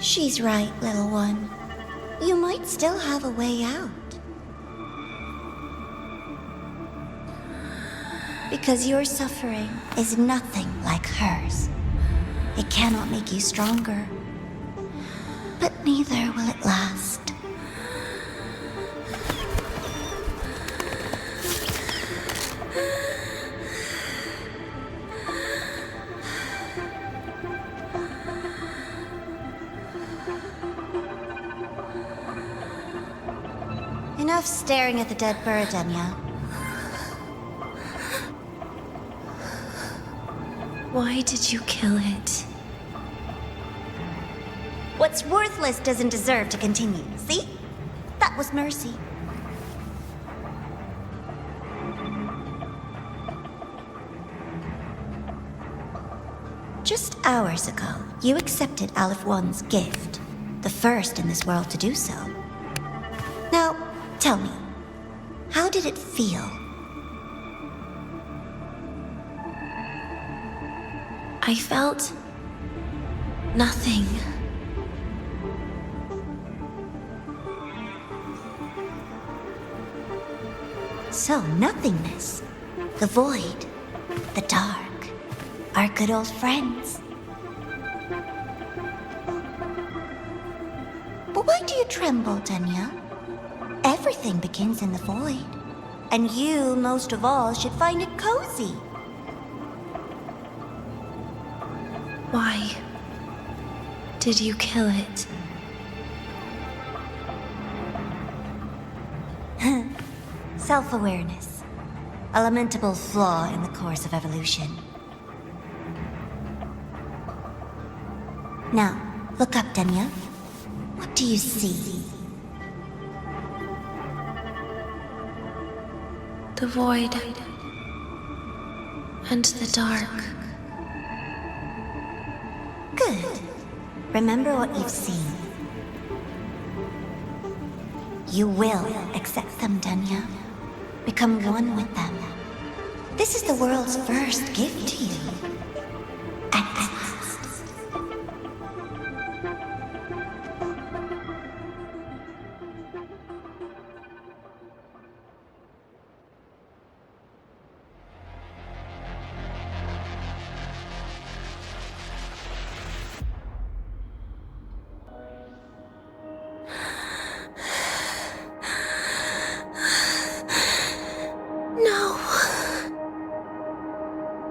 She's right, little one. You might still have a way out. Because your suffering is nothing like hers. It cannot make you stronger, but neither will it last. Enough staring at the dead bird, Denia. Why did you kill it? What's worthless doesn't deserve to continue, see? That was mercy. Just hours ago, you accepted Aleph One's gift, the first in this world to do so. Now, tell me, how did it feel? I felt nothing. So, nothingness, the void, the dark, our good old friends. But why do you tremble, Denia? Everything begins in the void, and you, most of all, should find it cozy. Why did you kill it? Self-awareness. A lamentable flaw in the course of evolution. Now, look up, Denia. What do you see? The void and the dark. Good. Remember what you've seen. You will accept them, Denia. Become one with them. This is the world's first gift to you. At last.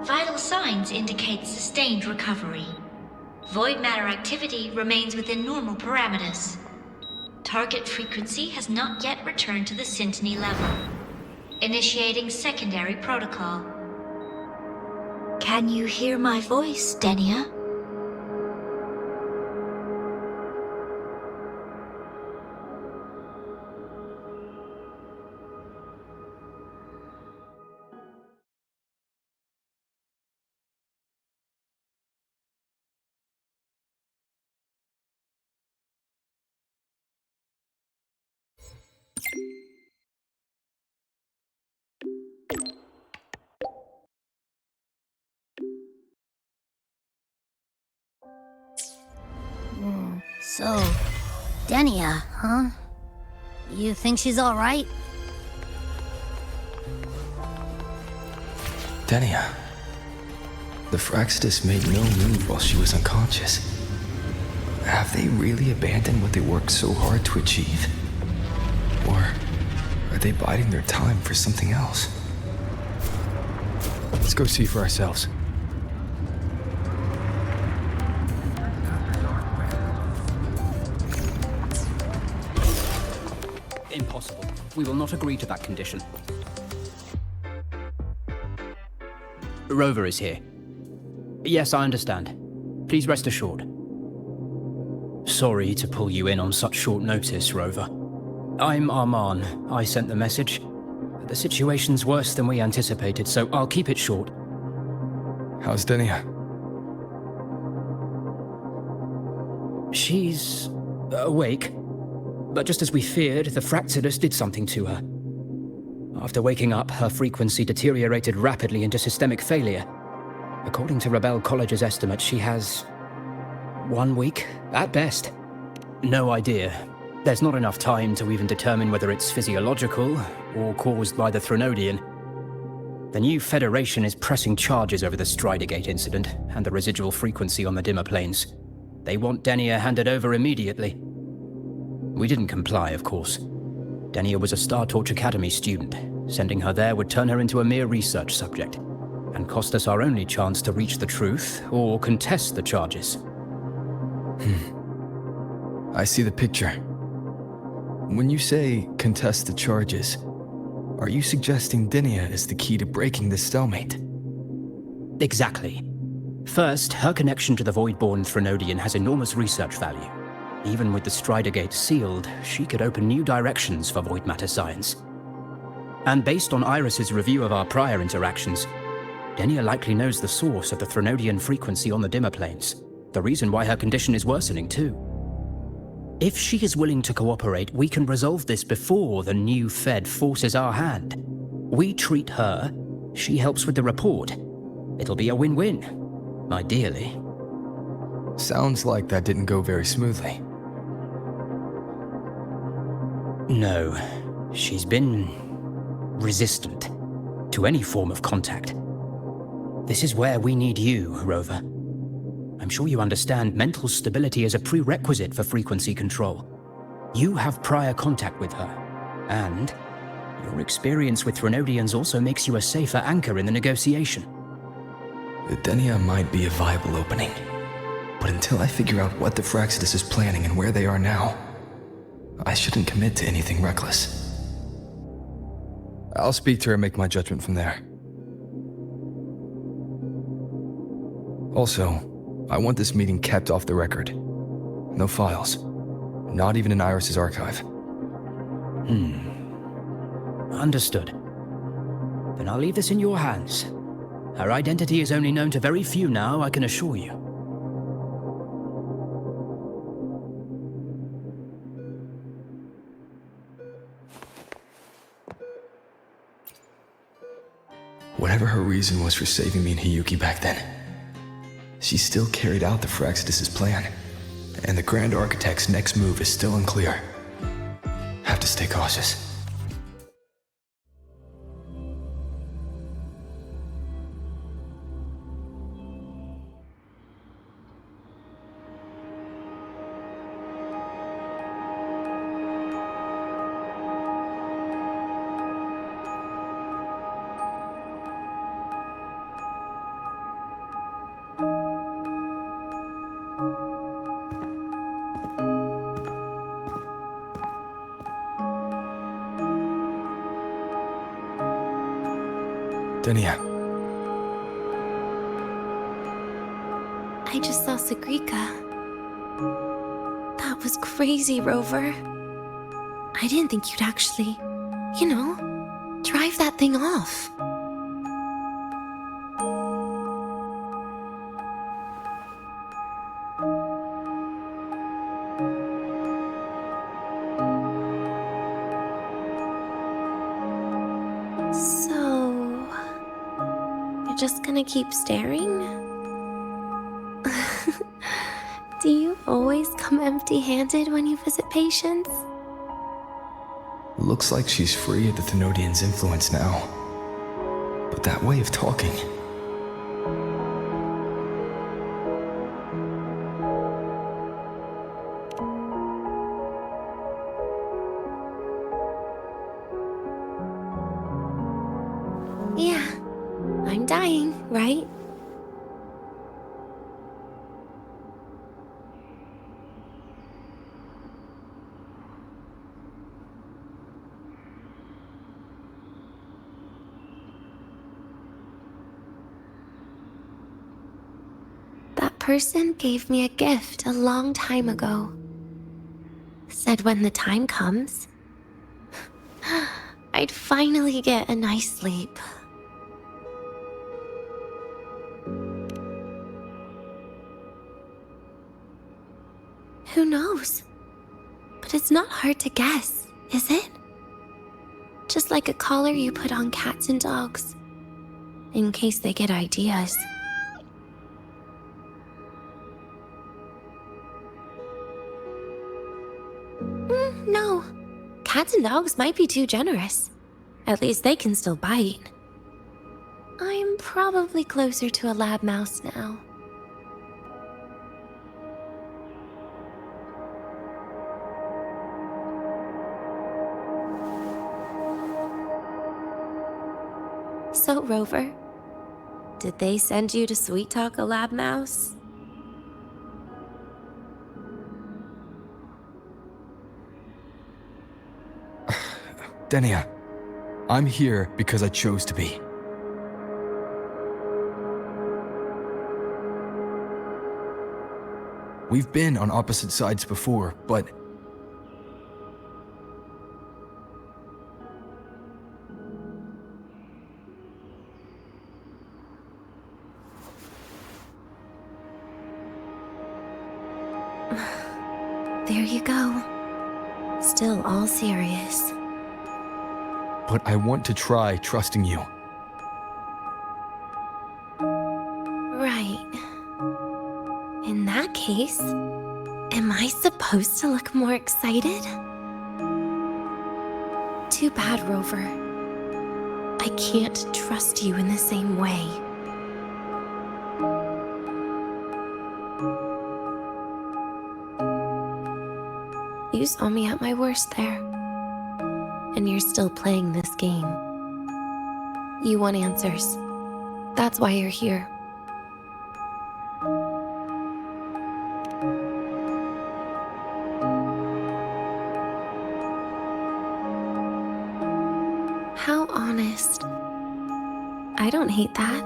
Vital signs indicate sustained recovery. Void matter activity remains within normal parameters. Target frequency has not yet returned to the syntony level. Initiating secondary protocol. Can you hear my voice, Denia? So, Denia, huh? You think she's alright? Denia. The Fraxidus made no move while she was unconscious. Have they really abandoned what they worked so hard to achieve? Or are they biding their time for something else? Let's go see for ourselves. Impossible. We will not agree to that condition. Rover is here. Yes, I understand. Please rest assured. Sorry to pull you in on such short notice, Rover. I'm Arman. I sent the message. The situation's worse than we anticipated, so I'll keep it short. How's Denia? She's awake. But just as we feared, the Fraxidus did something to her. After waking up, her frequency deteriorated rapidly into systemic failure. According to Rebel College's estimates, she has 1 week, at best. No idea. There's not enough time to even determine whether it's physiological or caused by the Threnodian. The new Federation is pressing charges over the Stridergate incident and the residual frequency on the dimmer planes. They want Denia handed over immediately. We didn't comply, of course. Denia was a Star Torch Academy student. Sending her there would turn her into a mere research subject, and cost us our only chance to reach the truth or contest the charges. I see the picture. When you say contest the charges, are you suggesting Denia is the key to breaking this stalemate? Exactly. First, her connection to the Voidborn Threnodian has enormous research value. Even with the Stridergate sealed, she could open new directions for void matter science. And based on Iris's review of our prior interactions, Denia likely knows the source of the Threnodian frequency on the dimmer planes, the reason why her condition is worsening too. If she is willing to cooperate, we can resolve this before the new Fed forces our hand. We treat her, she helps with the report. It'll be a win-win, ideally. Sounds like that didn't go very smoothly. No, she's been resistant to any form of contact. This is where we need you, Rover. I'm sure you understand mental stability is a prerequisite for frequency control. You have prior contact with her, and your experience with Threnodians also makes you a safer anchor in the negotiation. Denia might be a viable opening, but until I figure out what the Fraxidus is planning and where they are now, I shouldn't commit to anything reckless. I'll speak to her and make my judgment from there. Also, I want this meeting kept off the record. No files. Not even in Iris's archive. Understood. Then I'll leave this in your hands. Her identity is only known to very few now, I can assure you. Whatever her reason was for saving me and Hiyuki back then, she still carried out the Fraxidus' plan, and the Grand Architect's next move is still unclear. Have to stay cautious. Denia. I just saw Segrika. That was crazy, Rover. I didn't think you'd actually, drive that thing off. Just gonna keep staring? Do you always come empty-handed when you visit patients? Looks like she's free of the Thenodian's influence now. But that way of talking... Yeah. I'm dying, right? That person gave me a gift a long time ago. Said when the time comes, I'd finally get a nice sleep. Who knows? But it's not hard to guess, is it? Just like a collar you put on cats and dogs, in case they get ideas. Cats and dogs might be too generous. At least they can still bite. I'm probably closer to a lab mouse now. So, Rover, did they send you to sweet talk a lab mouse? Denia, I'm here because I chose to be. We've been on opposite sides before, but... There you go. Still all serious. But I want to try trusting you. Right. In that case, am I supposed to look more excited? Too bad, Rover. I can't trust you in the same way. You saw me at my worst there. And you're still playing this game. You want answers. That's why you're here. How honest. I don't hate that.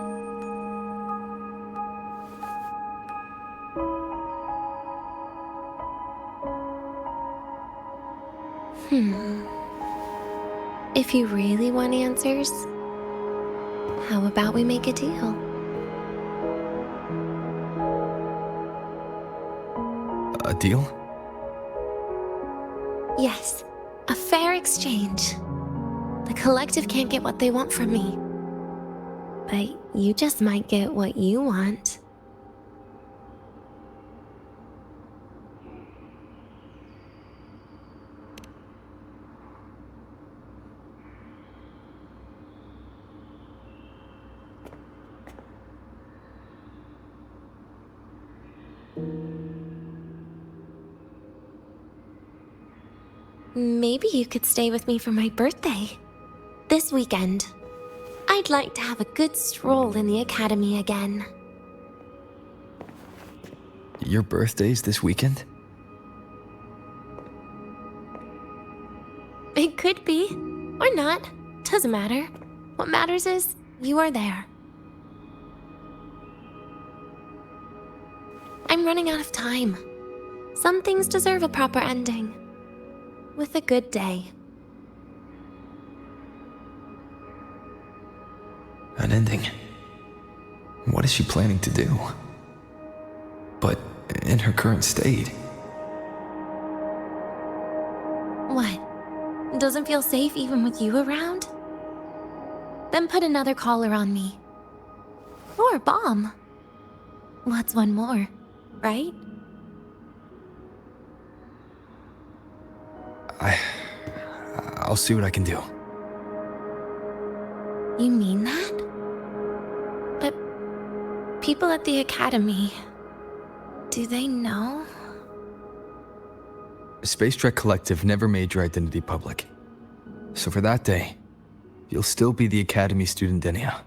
If you really want answers, how about we make a deal? A deal? Yes, a fair exchange. The collective can't get what they want from me. But you just might get what you want. Maybe you could stay with me for my birthday. This weekend. I'd like to have a good stroll in the academy again. Your birthday's this weekend? It could be, or not. Doesn't matter. What matters is you are there. I'm running out of time. Some things deserve a proper ending. With a good day. An ending? What is she planning to do? But in her current state... What? Doesn't feel safe even with you around? Then put another collar on me. Or a bomb. What's one more, right? I'll see what I can do. You mean that? But people at the academy, do they know? Space Trek Collective never made your identity public. So for that day, you'll still be the Academy student Denia.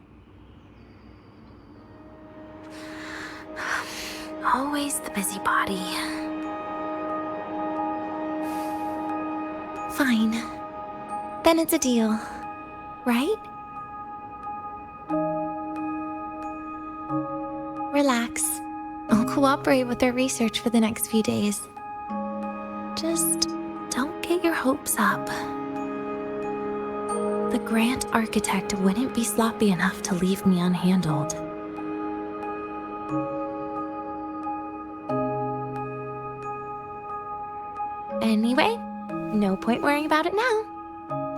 Always the busybody. Fine. Then it's a deal, right? Relax. I'll cooperate with their research for the next few days. Just don't get your hopes up. The Grant Architect wouldn't be sloppy enough to leave me unhandled. Anyway, no point worrying about it now.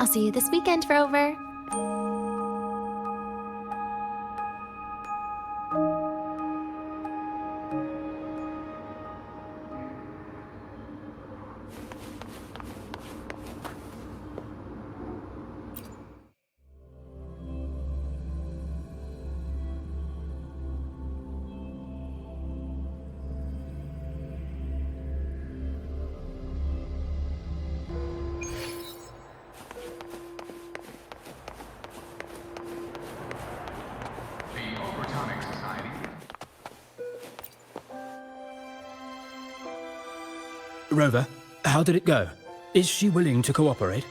I'll see you this weekend, Rover. Rover, how did it go? Is she willing to cooperate?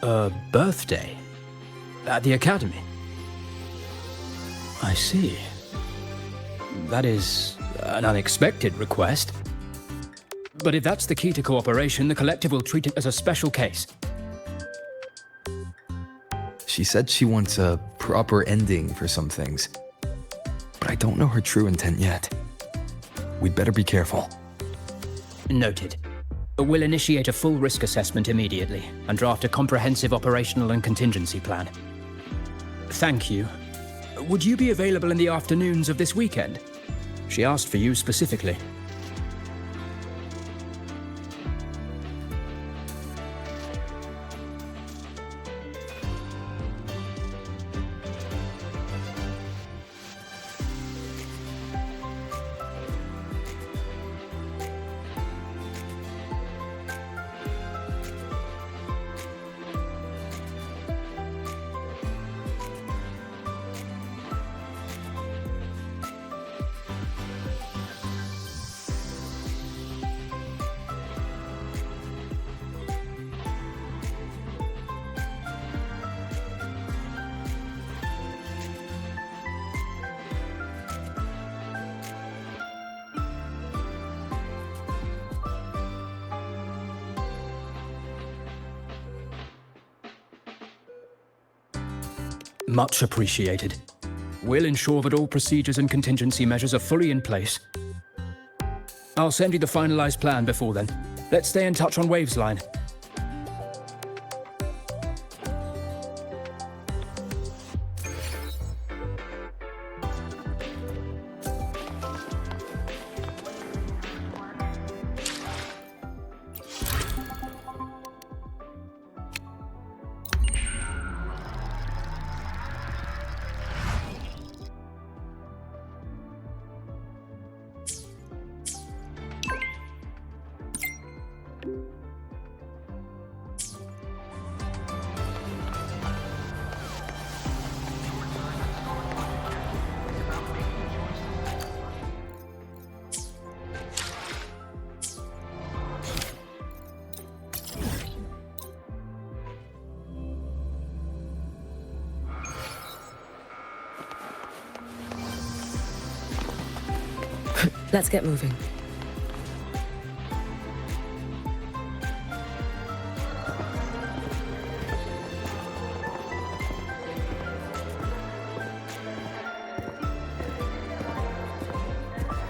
A birthday? At the academy? I see. That is an unexpected request. But if that's the key to cooperation, the collective will treat it as a special case. She said she wants a proper ending for some things, but I don't know her true intent yet. We'd better be careful. Noted. We'll initiate a full risk assessment immediately and draft a comprehensive operational and contingency plan. Thank you. Would you be available in the afternoons of this weekend? She asked for you specifically. Much appreciated. We'll ensure that all procedures and contingency measures are fully in place. I'll send you the finalized plan before then. Let's stay in touch on Waves Line. Let's get moving.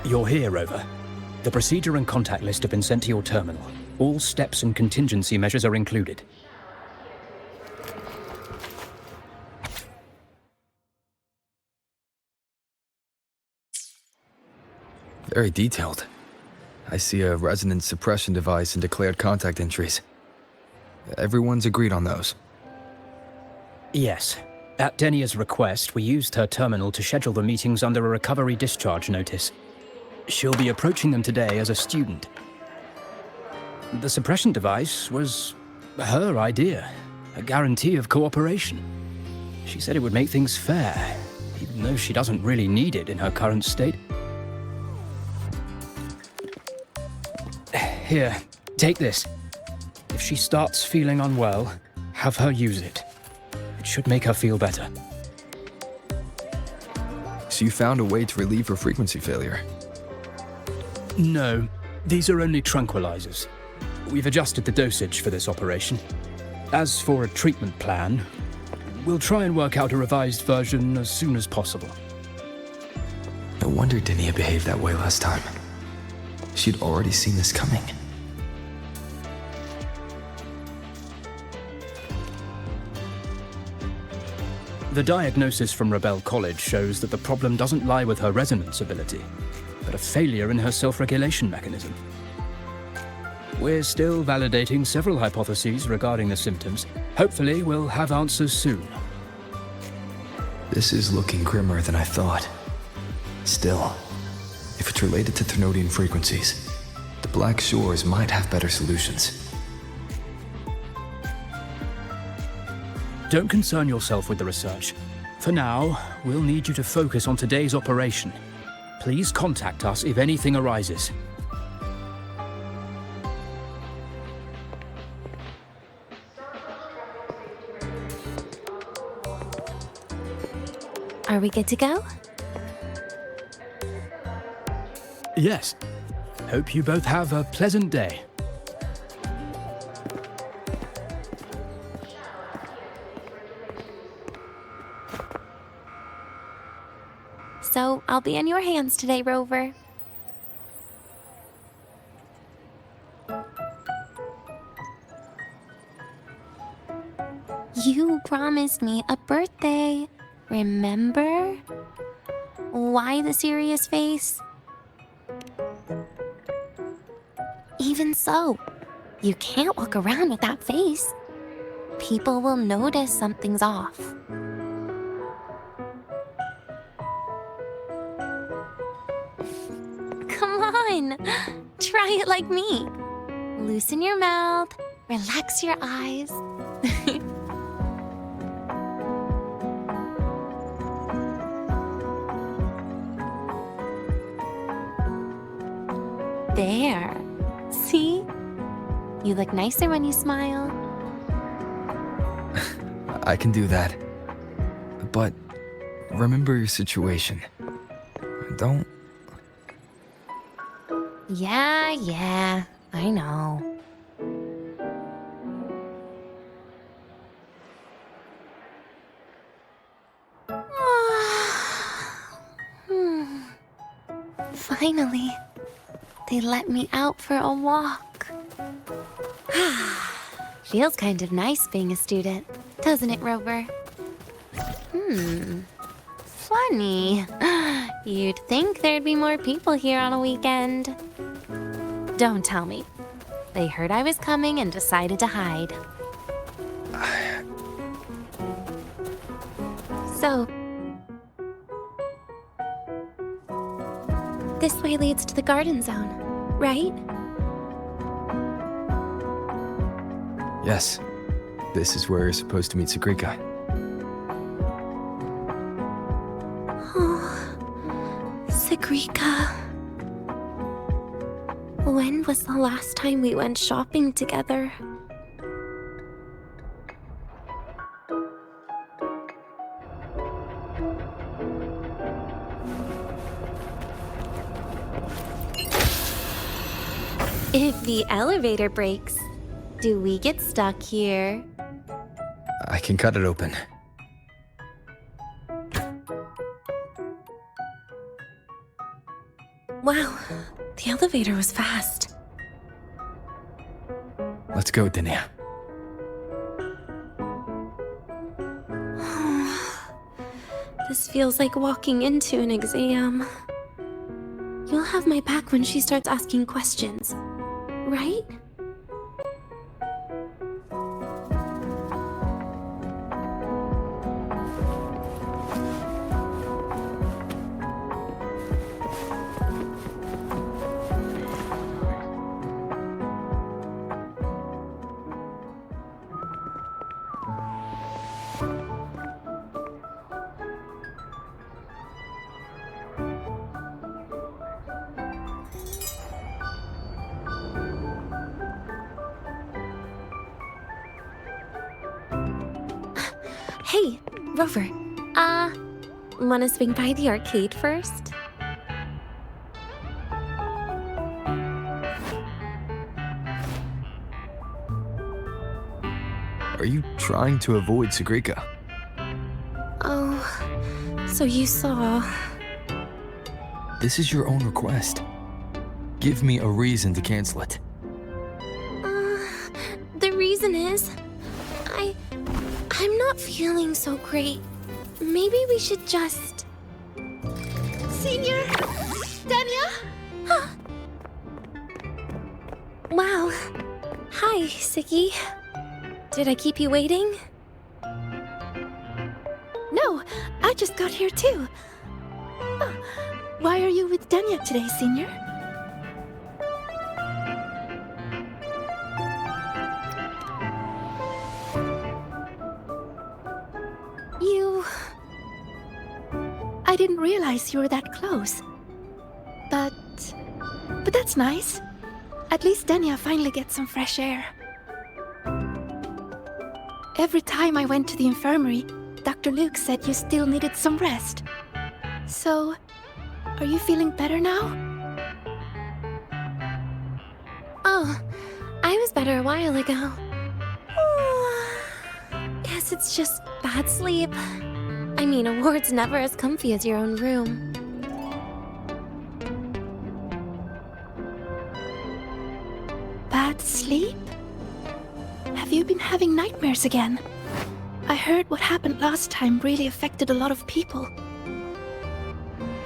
You're here, Rover. The procedure and contact list have been sent to your terminal. All steps and contingency measures are included. Very detailed. I see a resonance suppression device and declared contact entries. Everyone's agreed on those. Yes. At Denia's request, we used her terminal to schedule the meetings under a recovery discharge notice. She'll be approaching them today as a student. The suppression device was her idea, a guarantee of cooperation. She said it would make things fair, even though she doesn't really need it in her current state. Here, take this. If she starts feeling unwell, have her use it. It should make her feel better. So you found a way to relieve her frequency failure? No, these are only tranquilizers. We've adjusted the dosage for this operation. As for a treatment plan, we'll try and work out a revised version as soon as possible. No wonder Denia behaved that way last time. She'd already seen this coming. The diagnosis from Rebel College shows that the problem doesn't lie with her resonance ability, but a failure in her self-regulation mechanism. We're still validating several hypotheses regarding the symptoms. Hopefully, we'll have answers soon. This is looking grimmer than I thought. Still, if it's related to Thermodian frequencies, the Black Shores might have better solutions. Don't concern yourself with the research. For now, we'll need you to focus on today's operation. Please contact us if anything arises. Are we good to go? Yes. Hope you both have a pleasant day. So, I'll be in your hands today, Rover. You promised me a birthday, remember? Why the serious face? Even so, you can't walk around with that face. People will notice something's off. Come on, try it like me. Loosen your mouth, relax your eyes. There. See? You look nicer when you smile. I can do that. But remember your situation. Don't. Yeah, I know. Finally, they let me out for a walk. Feels kind of nice being a student, doesn't it, Rover? Funny. You'd think there'd be more people here on a weekend. Don't tell me. They heard I was coming and decided to hide. So, this way leads to the garden zone, right? Yes. This is where you're supposed to meet Segue. Segue. When was the last time we went shopping together? If the elevator breaks, do we get stuck here? I can cut it open. Wow, the elevator was fast. Let's go, Denia. This feels like walking into an exam. You'll have my back when she starts asking questions, right? Hey, Rover. Wanna swing by the arcade first? Are you trying to avoid Segue? Oh, so you saw. This is your own request. Give me a reason to cancel it. The reason is, I'm not feeling so great. Maybe we should just... Senior? Denia? Huh. Wow. Hi, Segue. Did I keep you waiting? No, I just got here too. Why are you with Denia today, Senior? didn't realize you were that close. But that's nice. At least Denia finally gets some fresh air. Every time I went to the infirmary, Dr. Luke said you still needed some rest. So, are you feeling better now? Oh, I was better a while ago. Guess it's just bad sleep. I mean, a ward's never as comfy as your own room. Bad sleep? Have you been having nightmares again? I heard what happened last time really affected a lot of people.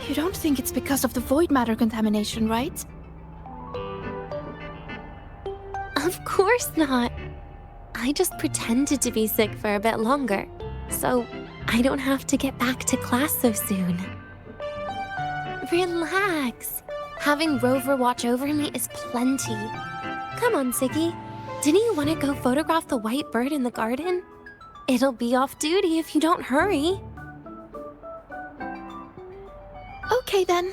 You don't think it's because of the void matter contamination, right? Of course not. I just pretended to be sick for a bit longer, so I don't have to get back to class so soon. Relax. Having Rover watch over me is plenty. Come on, Segue. Didn't you want to go photograph the white bird in the garden? It'll be off duty if you don't hurry. Okay then.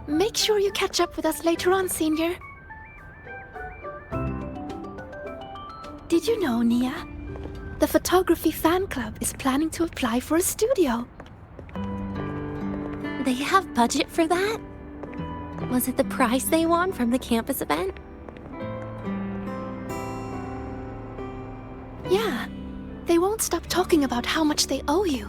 Make sure you catch up with us later on, Senior. Did you know, Nia? The photography fan club is planning to apply for a studio. They have budget for that? Was it the prize they won from the campus event? Yeah. They won't stop talking about how much they owe you.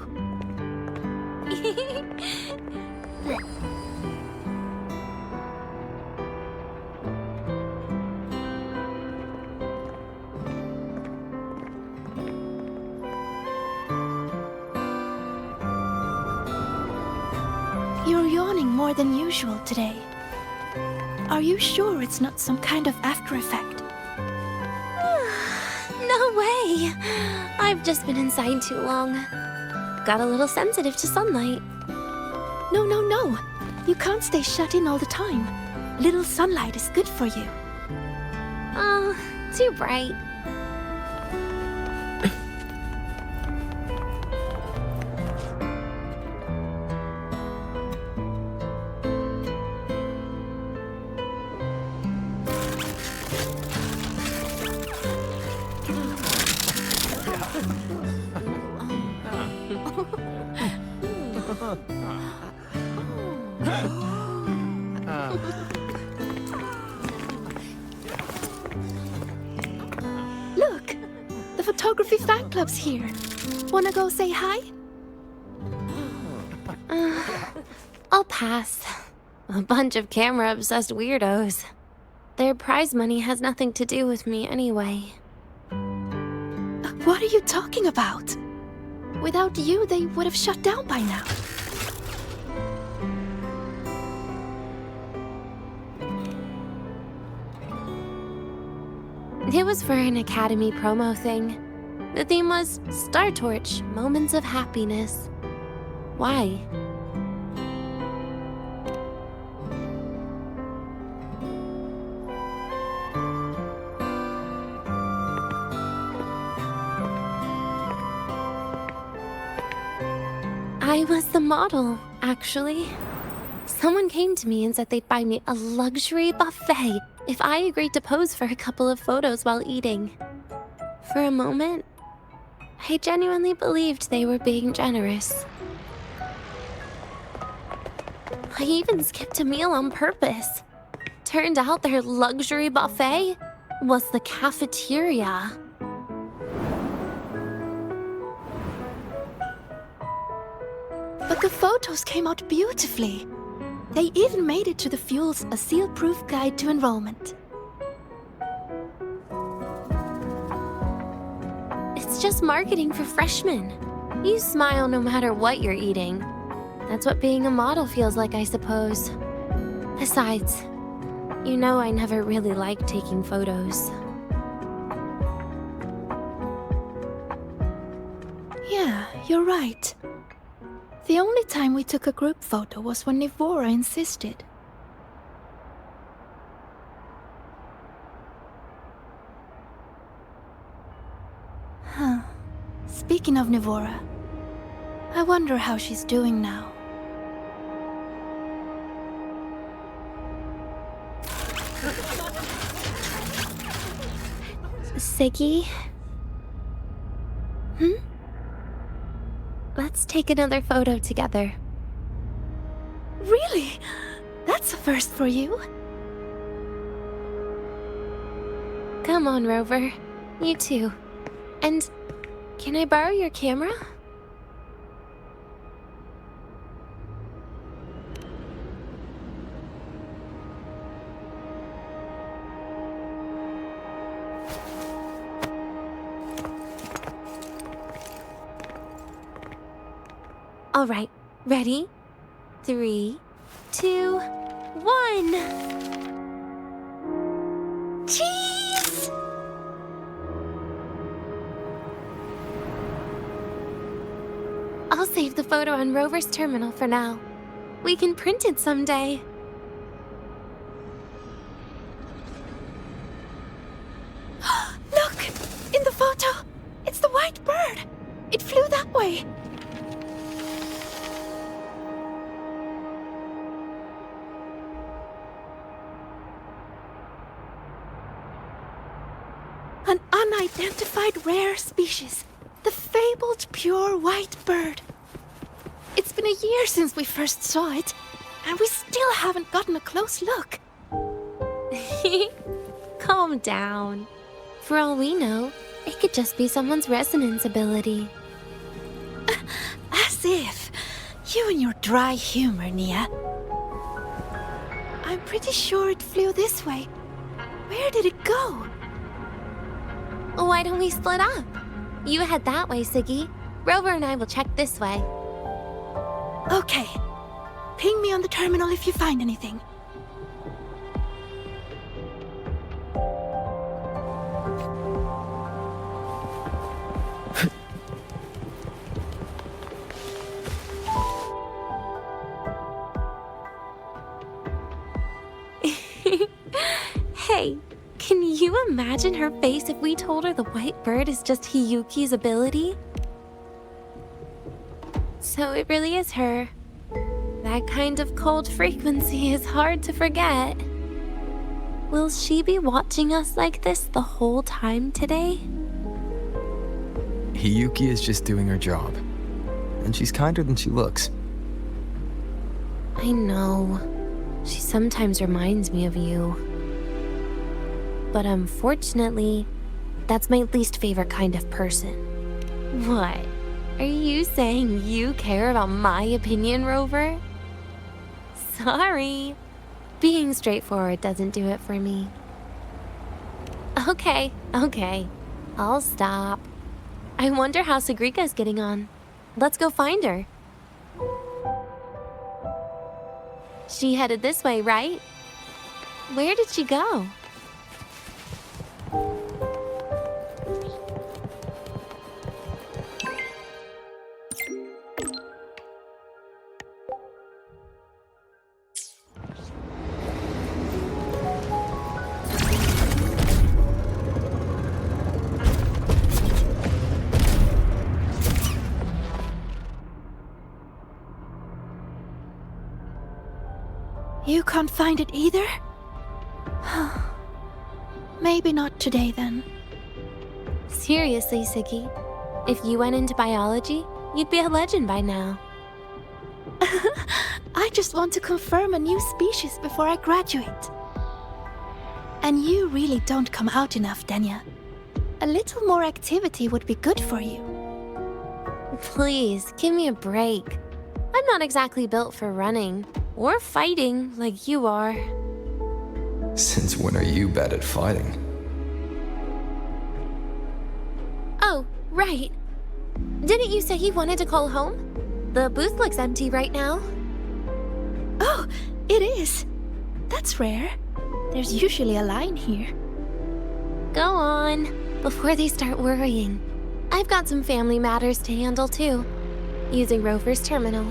You're yawning more than usual today. Are you sure it's not some kind of after effect? No way! I've just been inside too long. Got a little sensitive to sunlight. No. You can't stay shut in all the time. Little sunlight is good for you. Oh, too bright. Look! The photography fan club's here. Wanna go say hi? I'll pass. A bunch of camera-obsessed weirdos. Their prize money has nothing to do with me anyway. What are you talking about? Without you, they would have shut down by now. It was for an Academy promo thing. The theme was Star Torch, Moments of Happiness. Why? I was the model, actually. Someone came to me and said they'd buy me a luxury buffet if I agreed to pose for a couple of photos while eating. For a moment, I genuinely believed they were being generous. I even skipped a meal on purpose. Turned out their luxury buffet was the cafeteria. But the photos came out beautifully. They even made it to the Fuel's A Seal-Proof Guide to Enrollment. It's just marketing for freshmen. You smile no matter what you're eating. That's what being a model feels like, I suppose. Besides, you know I never really liked taking photos. Yeah, you're right. The only time we took a group photo was when Nivora insisted. Huh. Speaking of Nivora, I wonder how she's doing now. Segue? Let's take another photo together. Really? That's a first for you. Come on, Rover. You too. And can I borrow your camera? All right, ready? 3, 2, 1. Cheese! I'll save the photo on Rover's terminal for now. We can print it someday. Look! In the photo! It's the white bird! It flew that way! An unidentified rare species. The fabled pure white bird. It's been a year since we first saw it, and we still haven't gotten a close look. Calm down. For all we know, it could just be someone's resonance ability. As if. You and your dry humor, Nia. I'm pretty sure it flew this way. Where did it go? Why don't we split up? You head that way, Segue. Rover and I will check this way. Okay. Ping me on the terminal if you find anything. Hey, can you imagine her face if we told her the white bird is just Hiyuki's ability? So it really is her. That kind of cold frequency is hard to forget. Will she be watching us like this the whole time today? Hiyuki is just doing her job. And she's kinder than she looks. I know. She sometimes reminds me of you. But unfortunately, that's my least favorite kind of person. What? Are you saying you care about my opinion, Rover? Sorry. Being straightforward doesn't do it for me. Okay. I'll stop. I wonder how Sagrika's getting on. Let's go find her. She headed this way, right? Where did she go? You can't find it either? Maybe not today then. Seriously, Segue. If you went into biology, you'd be a legend by now. I just want to confirm a new species before I graduate. And you really don't come out enough, Denia. A little more activity would be good for you. Please, give me a break. I'm not exactly built for running or fighting like you are. Since when are you bad at fighting? Oh, right. Didn't you say you wanted to call home? The booth looks empty right now. Oh, it is. That's rare. There's usually a line here. Go on, before they start worrying. I've got some family matters to handle too, using Rover's terminal.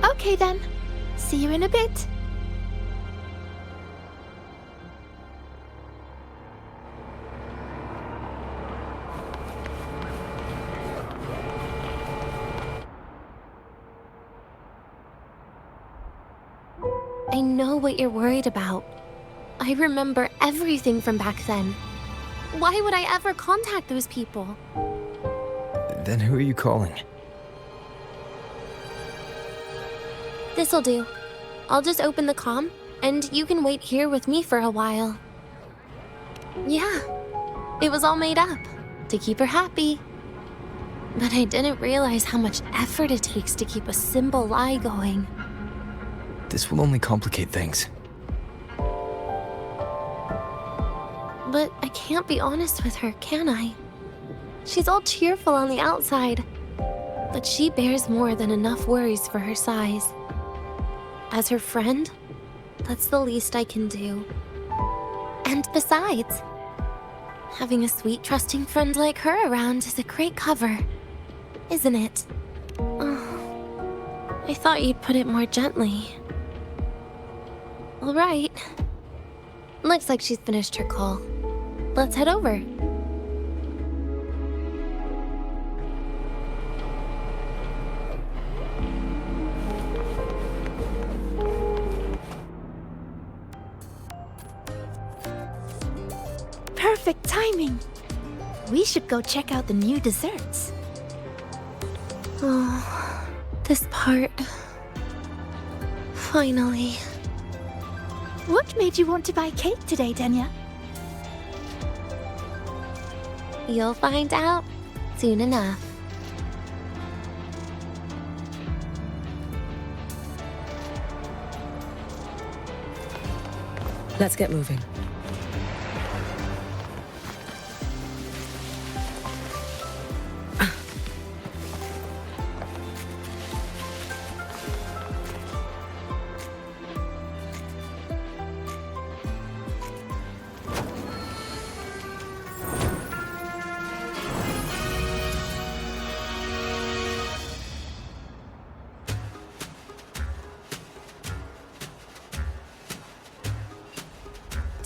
Okay then. See you in a bit. I know what you're worried about. I remember everything from back then. Why would I ever contact those people? Then who are you calling? This'll do. I'll just open the comm, and you can wait here with me for a while. Yeah, it was all made up, to keep her happy. But I didn't realize how much effort it takes to keep a simple lie going. This will only complicate things. But I can't be honest with her, can I? She's all cheerful on the outside, but she bears more than enough worries for her size. As her friend, that's the least I can do. And besides, having a sweet, trusting friend like her around is a great cover, isn't it? Oh, I thought you'd put it more gently. All right. Looks like she's finished her call. Let's head over. Perfect timing. We should go check out the new desserts. Oh, this part. Finally. What made you want to buy cake today, Denia? You'll find out soon enough. Let's get moving.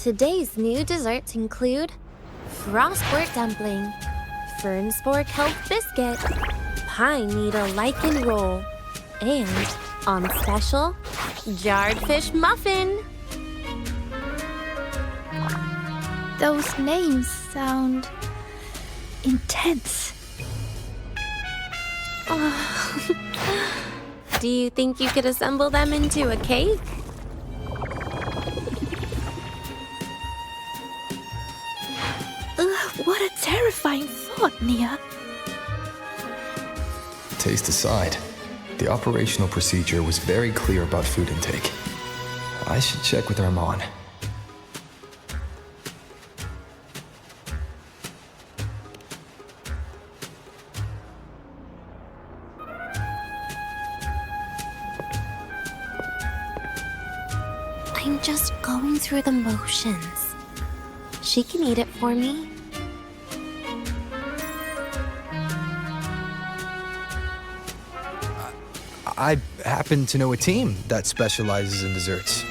Today's new desserts include frostwort dumpling, fern spore kelp biscuit, pine needle lichen roll, and, on special, jarred fish muffin. Those names sound intense. Do you think you could assemble them into a cake? What a terrifying thought, Nia. Taste aside, the operational procedure was very clear about food intake. I should check with Armand. I'm just going through the motions. She can eat it for me. I happen to know a team that specializes in desserts.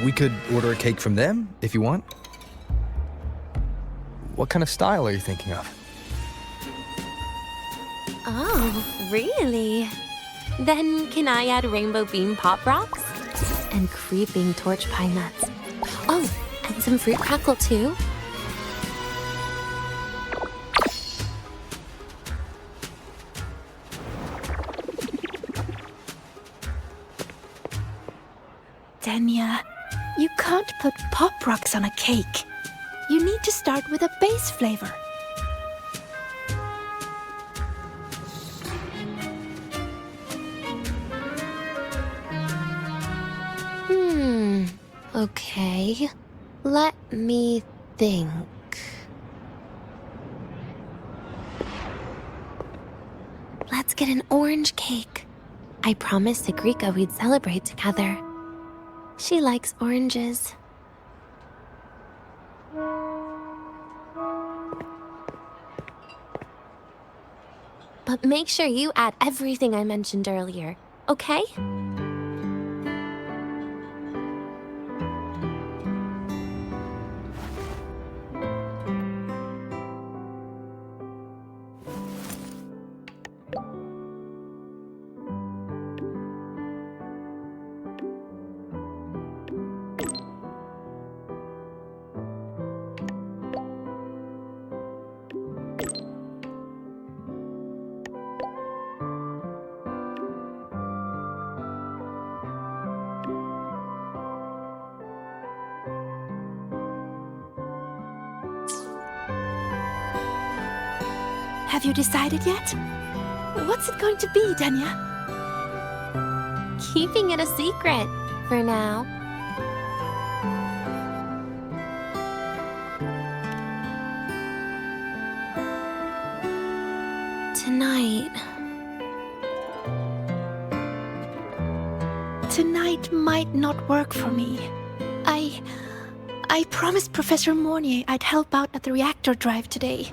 We could order a cake from them if you want. What kind of style are you thinking of? Oh, really? Then can I add rainbow bean pop rocks? And creeping torch pine nuts. Oh, and some fruit crackle too? Denia, you can't put pop rocks on a cake. You need to start with a base flavor. Okay. Let me think. Let's get an orange cake. I promised Segrika we'd celebrate together. She likes oranges. But make sure you add everything I mentioned earlier, okay? Have you decided yet? What's it going to be, Denia? Keeping it a secret for now. Tonight might not work for me. I promised Professor Mornier I'd help out at the reactor drive today.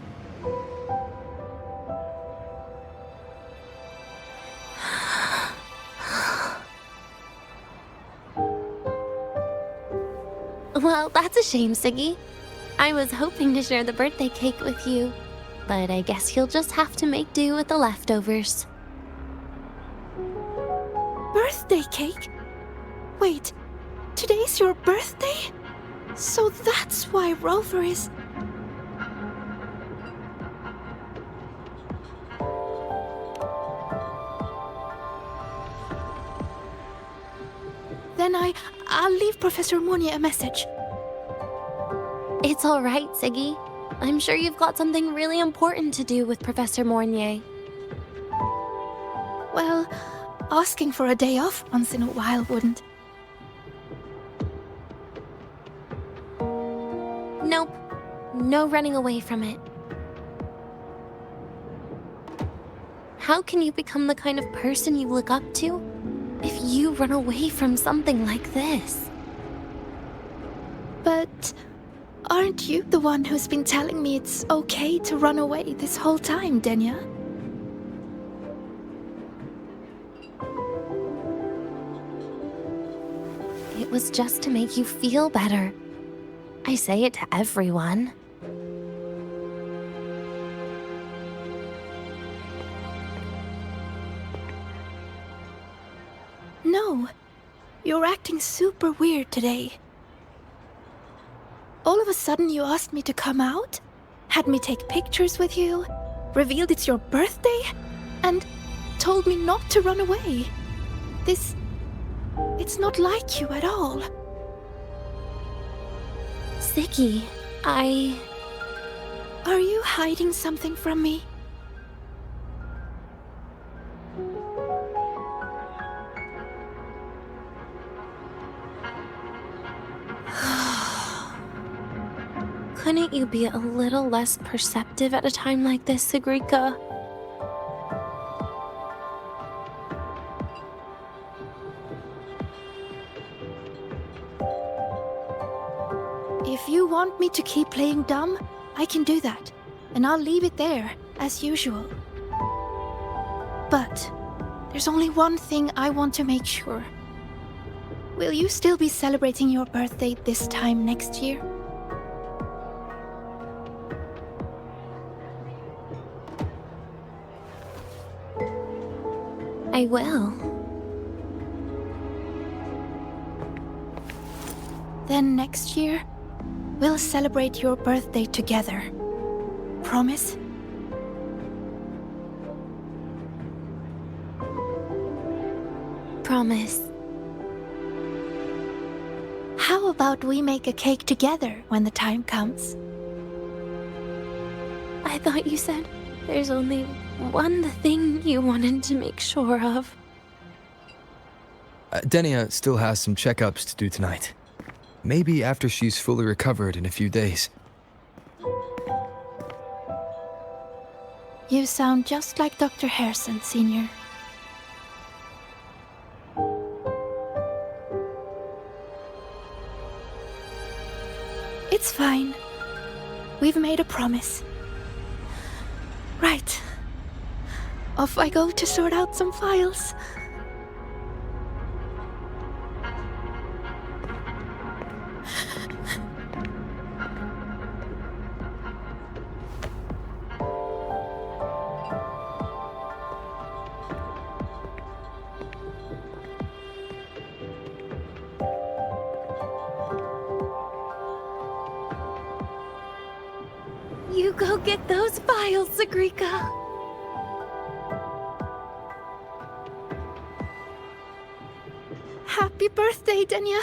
Well, that's a shame, Siggy. I was hoping to share the birthday cake with you, but I guess you'll just have to make do with the leftovers. Birthday cake? Wait, today's your birthday? So that's why Rover is... Then I'll leave Professor Mornier a message. It's all right, Siggy. I'm sure you've got something really important to do with Professor Mornier. Well, asking for a day off once in a while wouldn't. Nope. No running away from it. How can you become the kind of person you look up to if you run away from something like this? But aren't you the one who's been telling me it's okay to run away this whole time, Denia? It was just to make you feel better. I say it to everyone. No, you're acting super weird today. All of a sudden you asked me to come out, had me take pictures with you, revealed it's your birthday, and told me not to run away. It's not like you at all. Siggy, Are you hiding something from me? Couldn't you be a little less perceptive at a time like this, Sigrika? If you want me to keep playing dumb, I can do that, and I'll leave it there, as usual. But there's only one thing I want to make sure. Will you still be celebrating your birthday this time next year? I will. Then next year, we'll celebrate your birthday together. Promise? Promise. How about we make a cake together when the time comes? I thought you said there's only one thing you wanted to make sure of. Denia still has some checkups to do tonight. Maybe after she's fully recovered in a few days. You sound just like Dr. Harrison, Sr. It's fine. We've made a promise. Right. Off I go to sort out some files. You go get those files, Sigrika. Happy birthday, Denia.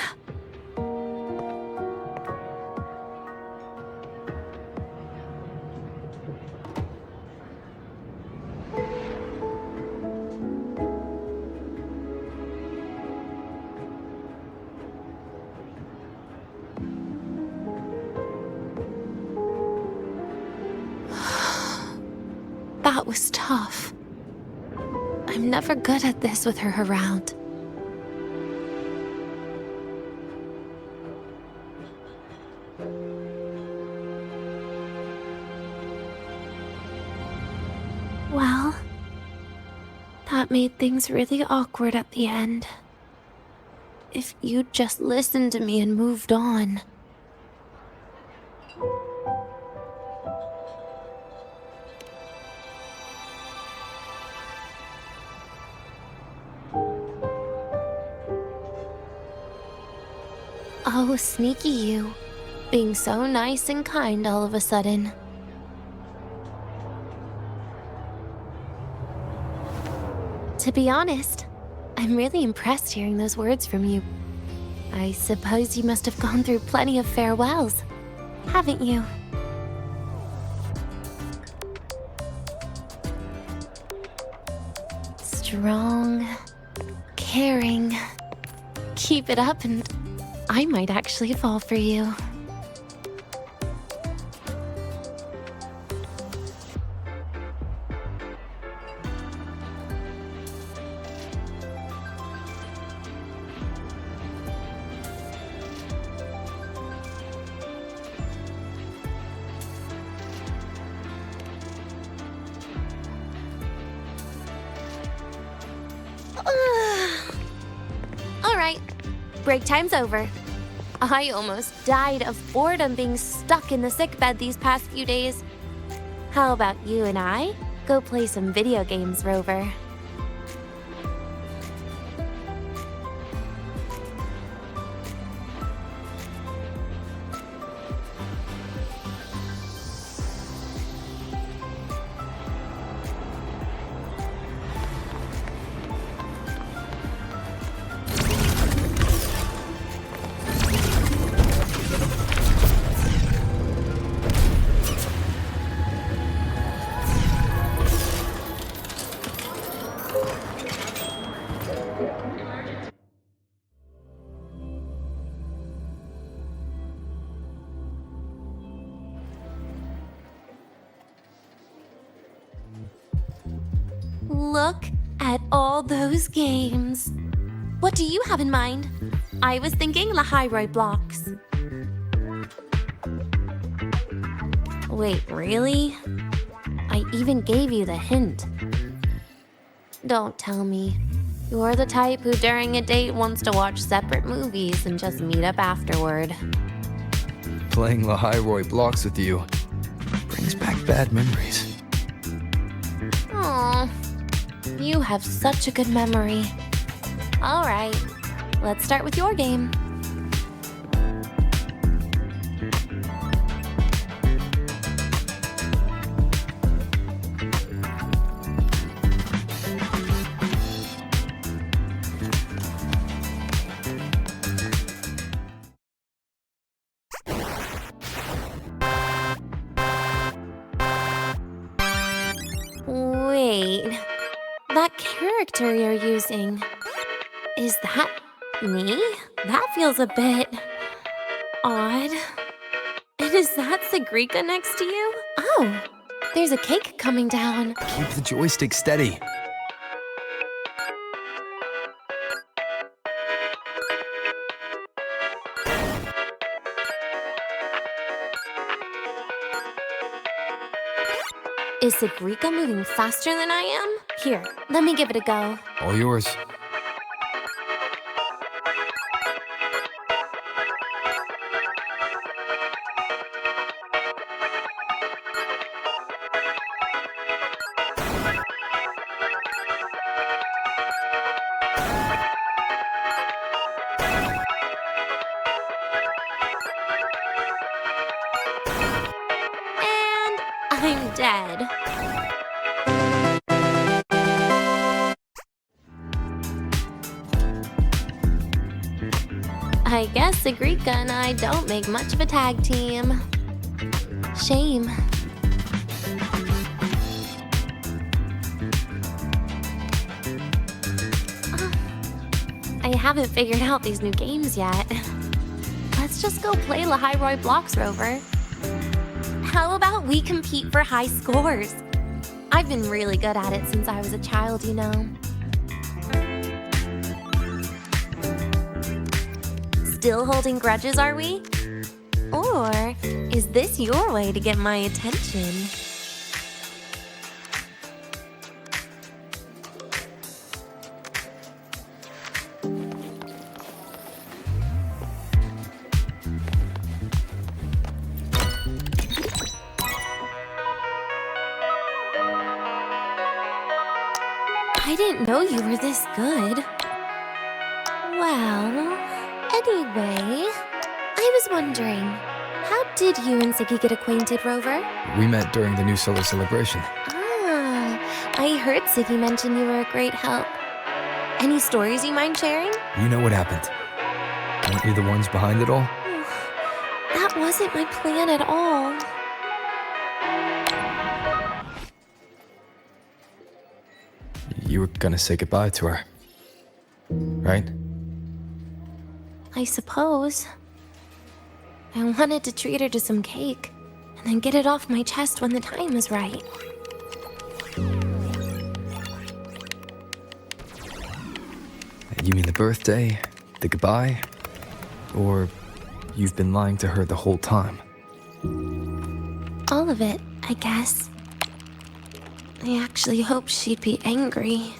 That was tough. I'm never good at this with her around. Well, that made things really awkward at the end. If you'd just listened to me and moved on. Oh, sneaky you. Being so nice and kind all of a sudden. To be honest, I'm really impressed hearing those words from you. I suppose you must have gone through plenty of farewells, haven't you? Strong, caring. Keep it up and I might actually fall for you. Alright, break time's over. I almost died of boredom being stuck in the sickbed these past few days. How about you and I go play some video games, Rover? Look at all those games. What do you have in mind? I was thinking Lahiroi blocks. Wait, really? I even gave you the hint. Don't tell me. You're the type who during a date wants to watch separate movies and just meet up afterward. Playing Lahiroi blocks with you brings back bad memories. Aw, you have such a good memory. All right, let's start with your game. Wait, that character you're using, is that me? That feels a bit odd. And is that Segue next to you? Oh, there's a cake coming down. Keep the joystick steady. Is Segue moving faster than I am? Here, let me give it a go. All yours. And I'm dead. I guess Segue and I don't make much of a tag team. Shame. I haven't figured out these new games yet. Let's just go play Lahiroi blocks, Rover. How about we compete for high scores? I've been really good at it since I was a child, you know. Still holding grudges, are we? Or is this your way to get my attention? I didn't know you were this good. Well, anyway, I was wondering, how did you and Segue get acquainted, Rover? We met during the New Solar Celebration. Ah, I heard Segue mention you were a great help. Any stories you mind sharing? You know what happened. Weren't we the ones behind it all? That wasn't my plan at all. You were gonna say goodbye to her, right? I suppose. I wanted to treat her to some cake, and then get it off my chest when the time is right. You mean the birthday, the goodbye, or you've been lying to her the whole time? All of it, I guess. I actually hoped she'd be angry.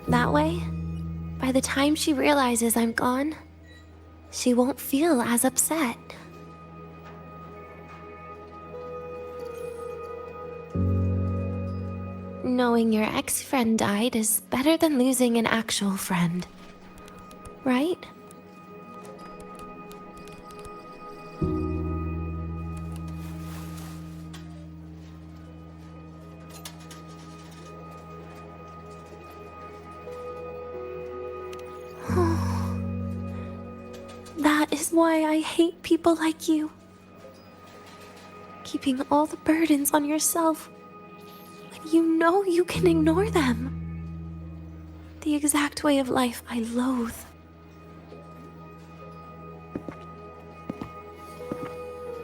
That way, by the time she realizes I'm gone, she won't feel as upset. Knowing your ex-friend died is better than losing an actual friend, right? That is why I hate people like you. Keeping all the burdens on yourself. You know you can ignore them. The exact way of life I loathe.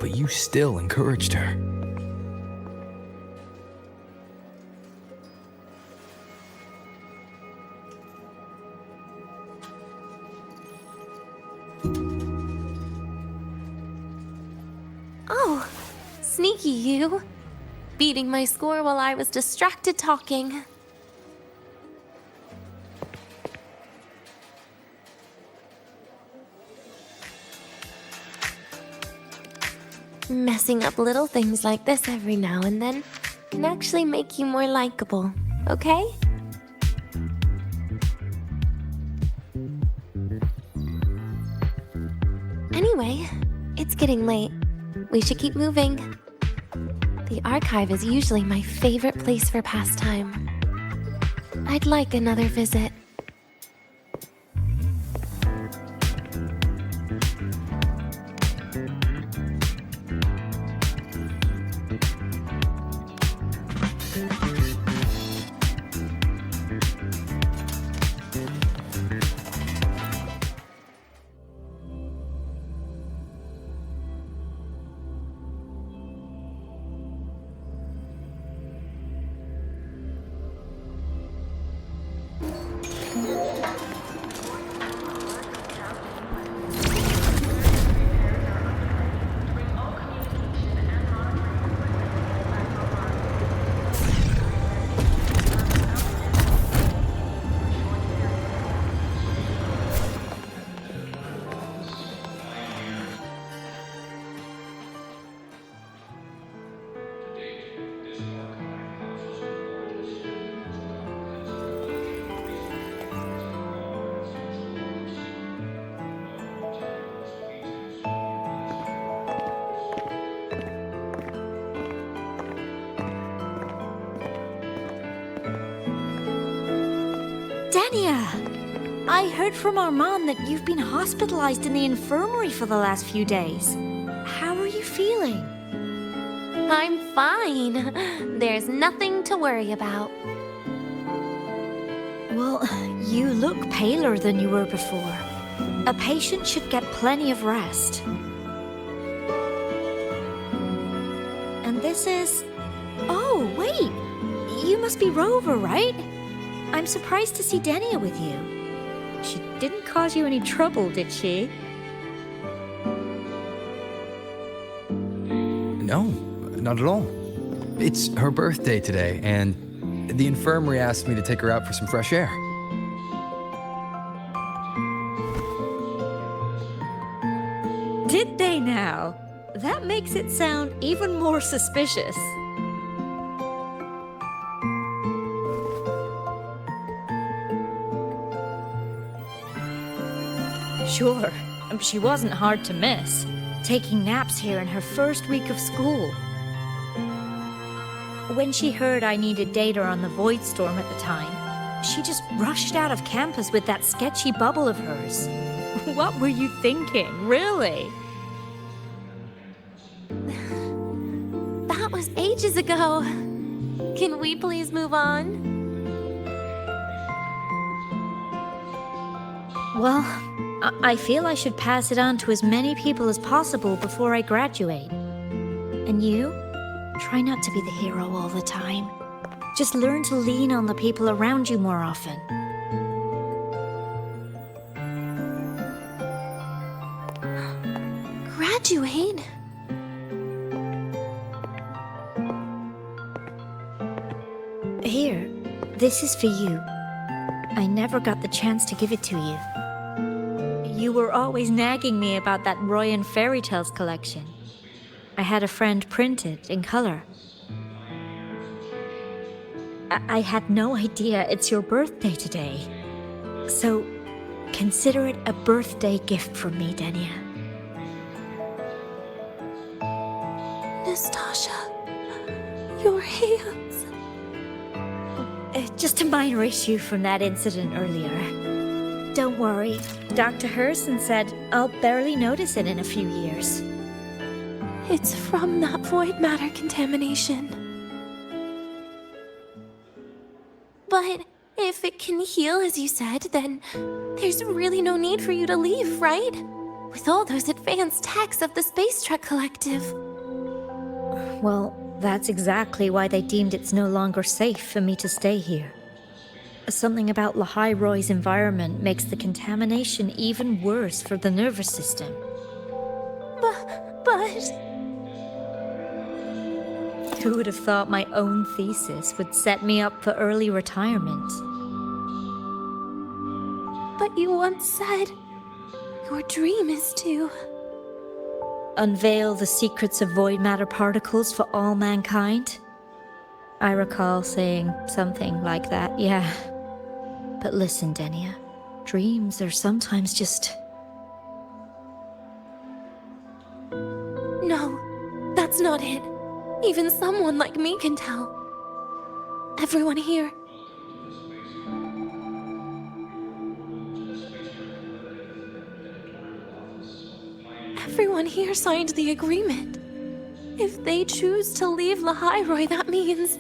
But you still encouraged her. Oh, sneaky you. Beating my score while I was distracted talking. Messing up little things like this every now and then can actually make you more likable, okay? Anyway, it's getting late. We should keep moving. The archive is usually my favorite place for pastime. I'd like another visit. Denia! I heard from our mom that you've been hospitalized in the infirmary for the last few days. How are you feeling? I'm fine. There's nothing to worry about. Well, you look paler than you were before. A patient should get plenty of rest. And this is... Oh, wait! You must be Rover, right? I'm surprised to see Denia with you. She didn't cause you any trouble, did she? No, not at all. It's her birthday today, and the infirmary asked me to take her out for some fresh air. Did they now? That makes it sound even more suspicious. Sure, she wasn't hard to miss, taking naps here in her first week of school. When she heard I needed data on the Void Storm at the time, she just rushed out of campus with that sketchy bubble of hers. What were you thinking, really? That was ages ago. Can we please move on? Well, I feel I should pass it on to as many people as possible before I graduate. And you? Try not to be the hero all the time. Just learn to lean on the people around you more often. Graduate? Here, this is for you. I never got the chance to give it to you. You were always nagging me about that Roy and Fairy Tales collection. I had a friend print it in color. I had no idea it's your birthday today. So, consider it a birthday gift from me, Denia. Nastasha, your hands. Just a minor issue from that incident earlier. Don't worry, Dr. Herson said I'll barely notice it in a few years. It's from that void matter contamination. But if it can heal, as you said, then there's really no need for you to leave, right? With all those advanced techs of the Space Trek Collective. Well, that's exactly why they deemed it's no longer safe for me to stay here. Something about Lahai Roy's environment makes the contamination even worse for the nervous system. But... Who would have thought my own thesis would set me up for early retirement? But you once said your dream is to... unveil the secrets of void matter particles for all mankind? I recall saying something like that, yeah. But listen, Denia, dreams are sometimes just... No, that's not it. Even someone like me can tell. Everyone here. Everyone here signed the agreement. If they choose to leave Lahai Roy, that means...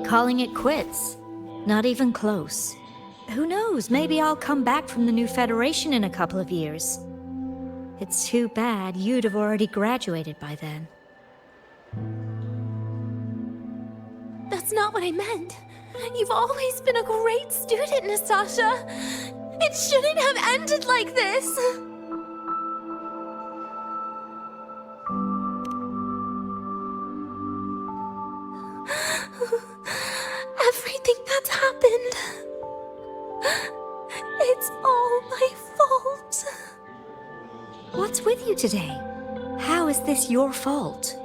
calling it quits. Not even close. Who knows, maybe I'll come back from the new Federation in a couple of years. It's too bad you'd have already graduated by then. That's not what I meant. You've always been a great student, Nastasha. It shouldn't have ended like this. Everything that's happened... it's all my fault. What's with you today? How is this your fault?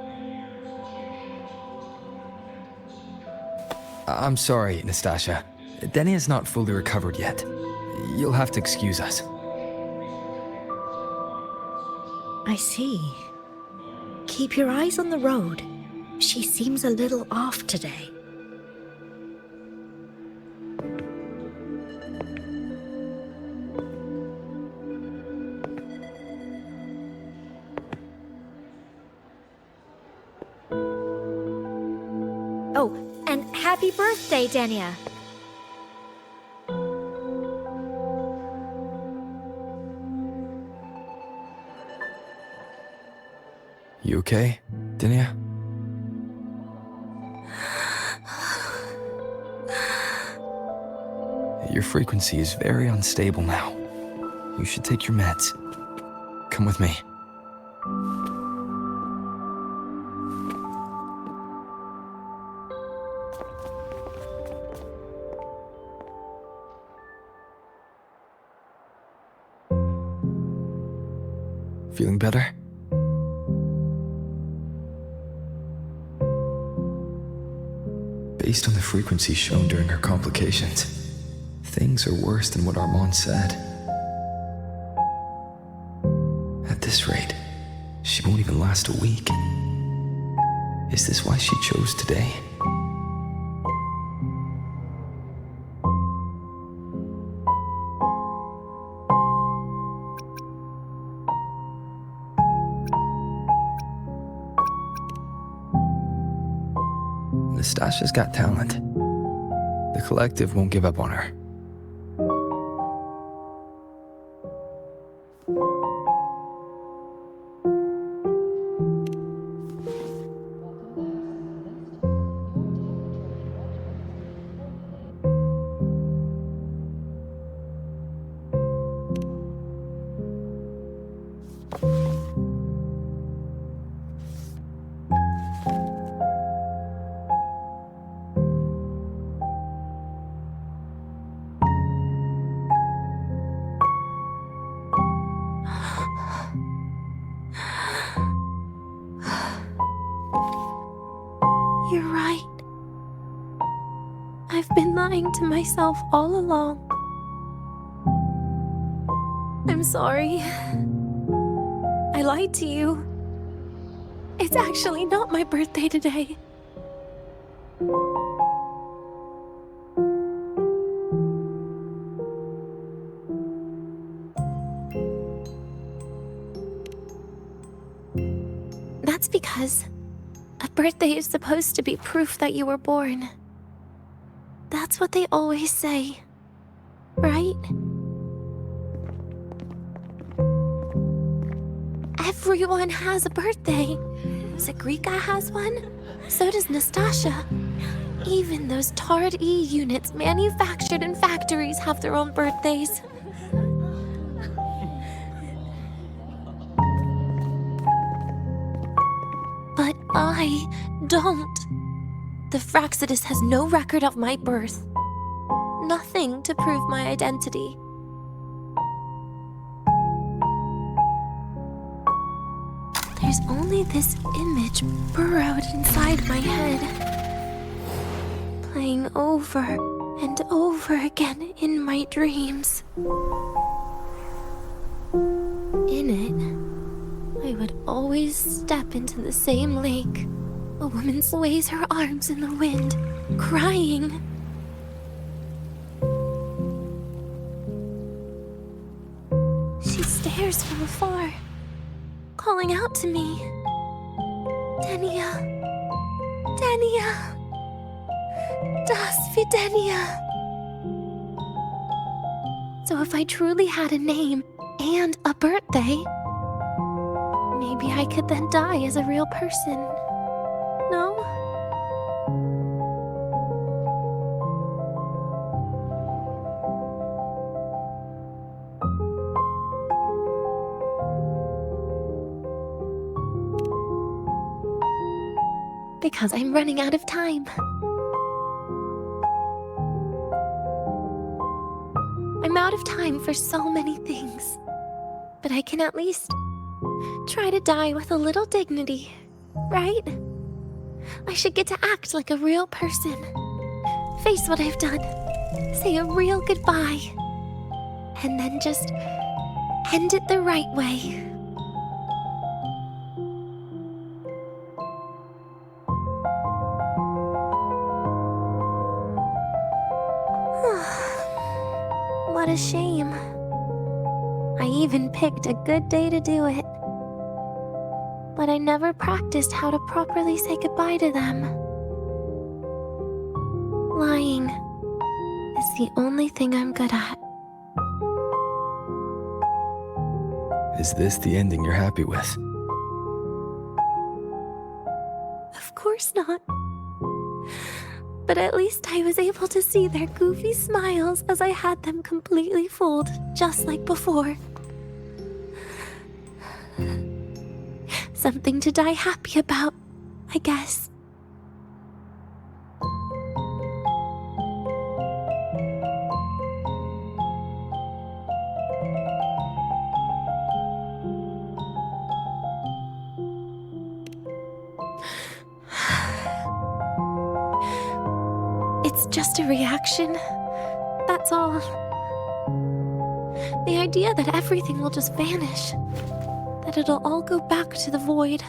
I'm sorry, Nastasha. Denia's not fully recovered yet. You'll have to excuse us. I see. Keep your eyes on the road. She seems a little off today. Oh, and happy birthday, Denia. You okay, Denia? Your frequency is very unstable now. You should take your meds. Come with me. Feeling better? Based on the frequency shown during her complications, things are worse than what Armand said. At this rate, she won't even last a week. Is this why she chose today? Nastasha's got talent. The collective won't give up on her. You're right. I've been lying to myself all along. I'm sorry. I lied to you. It's actually not my birthday today. That's because a birthday is supposed to be proof that you were born. That's what they always say, right? Everyone has a birthday. Zagrika has one, so does Nastasha. Even those Tard E units manufactured in factories have their own birthdays. But I don't. The Fraxidus has no record of my birth. Nothing to prove my identity. There's only this image burrowed inside my head, playing over and over again in my dreams. In it, I would always step into the same lake. A woman sways her arms in the wind, crying. She stares from afar, calling out to me. Denia. Denia. Das wie Denia. So if I truly had a name and a birthday, maybe I could then die as a real person. No? Because I'm running out of time. I'm out of time for so many things. But I can at least try to die with a little dignity, right? I should get to act like a real person. Face what I've done. Say a real goodbye. And then just end it the right way. What a shame. I even picked a good day to do it. But I never practiced how to properly say goodbye to them. Lying is the only thing I'm good at. Is this the ending you're happy with? Of course not. But at least I was able to see their goofy smiles as I had them completely fooled, just like before. Something to die happy about, I guess. It's just a reaction. That's all. The idea that everything will just vanish, that it'll all go back to the void,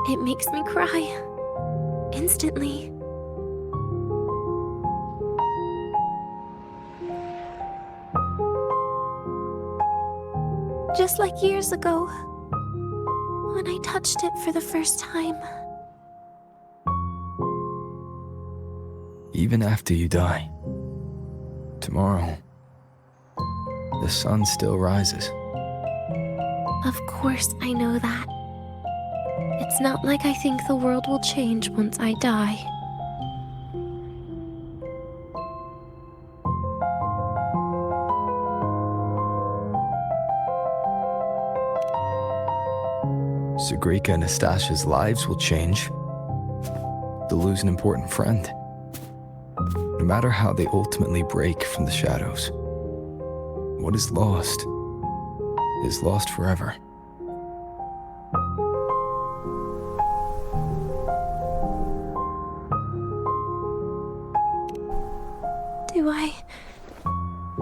it makes me cry. Instantly. Just like years ago, when I touched it for the first time. Even after you die, tomorrow, the sun still rises. Of course I know that. It's not like I think the world will change once I die. Segrika and Nastasha's lives will change. They'll lose an important friend. No matter how they ultimately break from the shadows, what is lost forever. Do I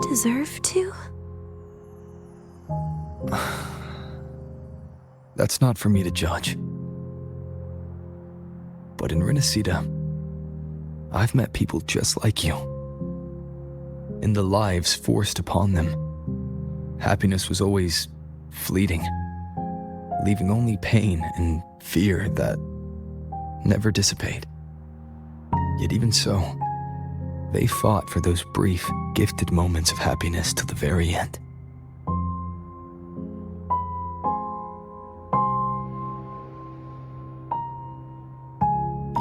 deserve to? That's not for me to judge. But in Renacida, I've met people just like you. In the lives forced upon them, happiness was always fleeting, leaving only pain and fear that never dissipate. Yet even so, they fought for those brief, gifted moments of happiness till the very end.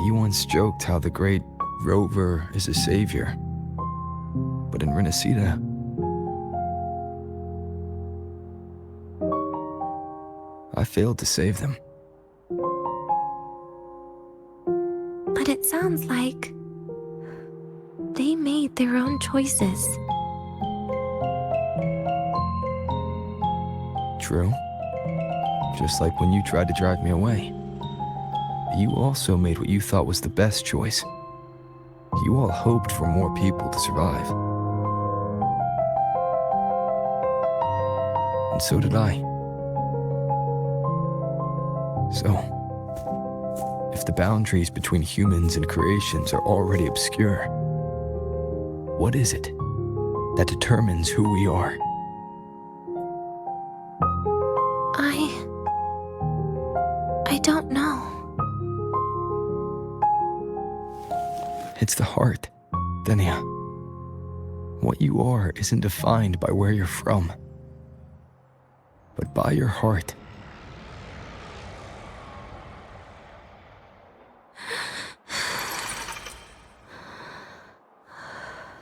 You once joked how the great Rover is a savior, but in Renacida, I failed to save them. But it sounds like they made their own choices. True. Just like when you tried to drive me away. You also made what you thought was the best choice. You all hoped for more people to survive. And so did I. So, if the boundaries between humans and creations are already obscure, what is it that determines who we are? I don't know. It's the heart, Denia. What you are isn't defined by where you're from, but by your heart.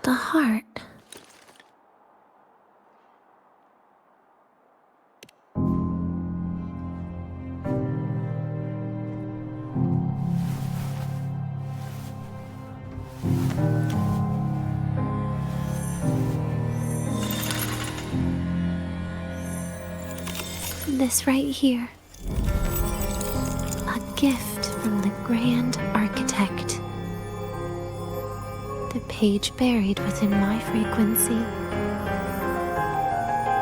The heart. This right here. A gift from the Grand Architect. The page buried within my frequency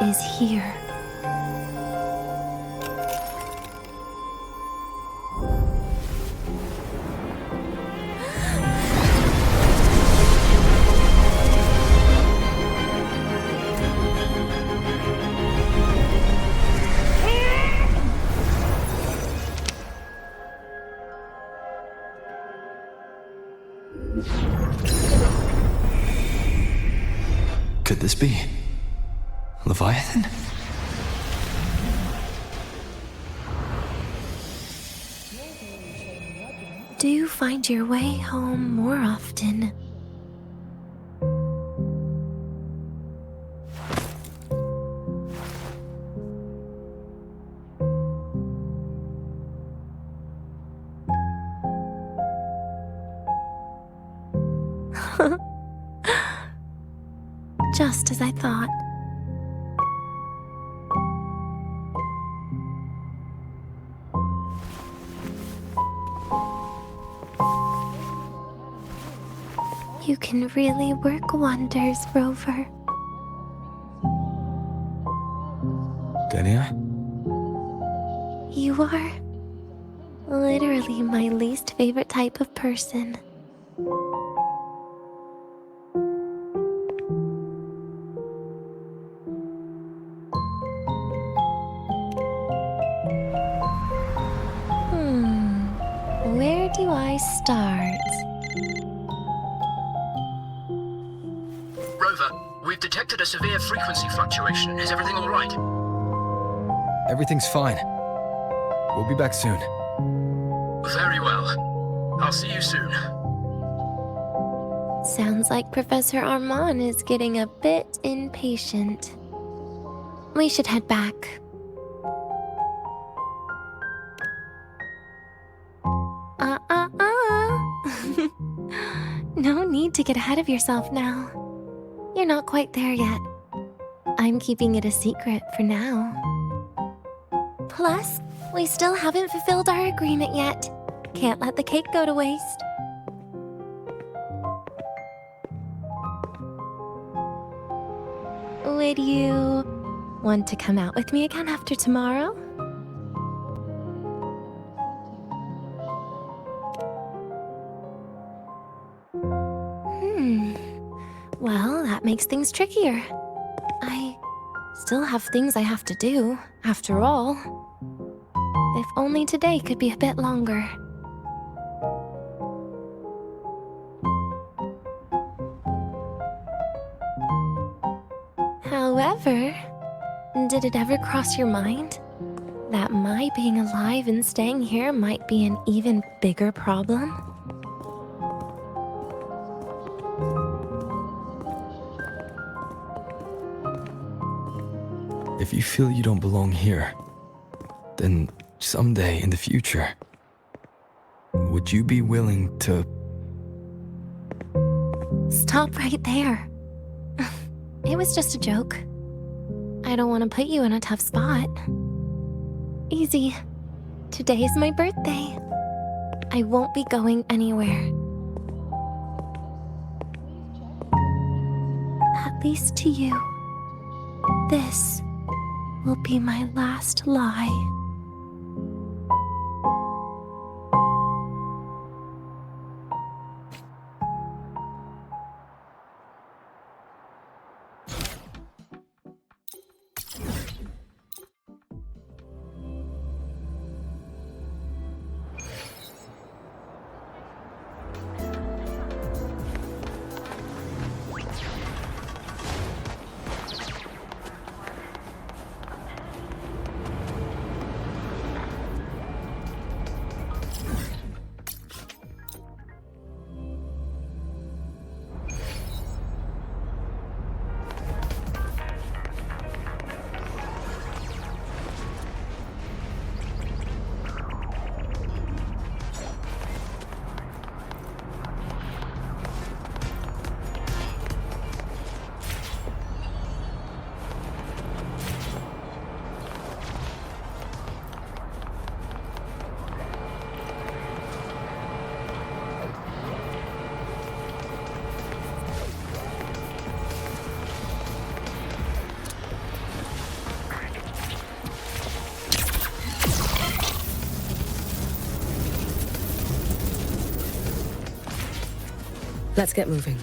is here. Could this be Leviathan? Do you find your way home more often? Just as I thought. You can really work wonders, Rover. Denia? You are literally my least favorite type of person. Where do I start? Rover, we've detected a severe frequency fluctuation. Is everything all right? Everything's fine. We'll be back soon. Very well. I'll see you soon. Sounds like Professor Armand is getting a bit impatient. We should head back. No need to get ahead of yourself now. You're not quite there yet. I'm keeping it a secret for now. Plus, we still haven't fulfilled our agreement yet. Can't let the cake go to waste. Would you want to come out with me again after tomorrow? Well, that makes things trickier. I still have things I have to do, after all. If only today could be a bit longer. However, did it ever cross your mind that my being alive and staying here might be an even bigger problem? If you feel you don't belong here, then someday in the future, would you be willing to... Stop right there. It was just a joke. I don't want to put you in a tough spot. Easy. Today is my birthday. I won't be going anywhere. At least to you. This will be my last lie. Let's get moving.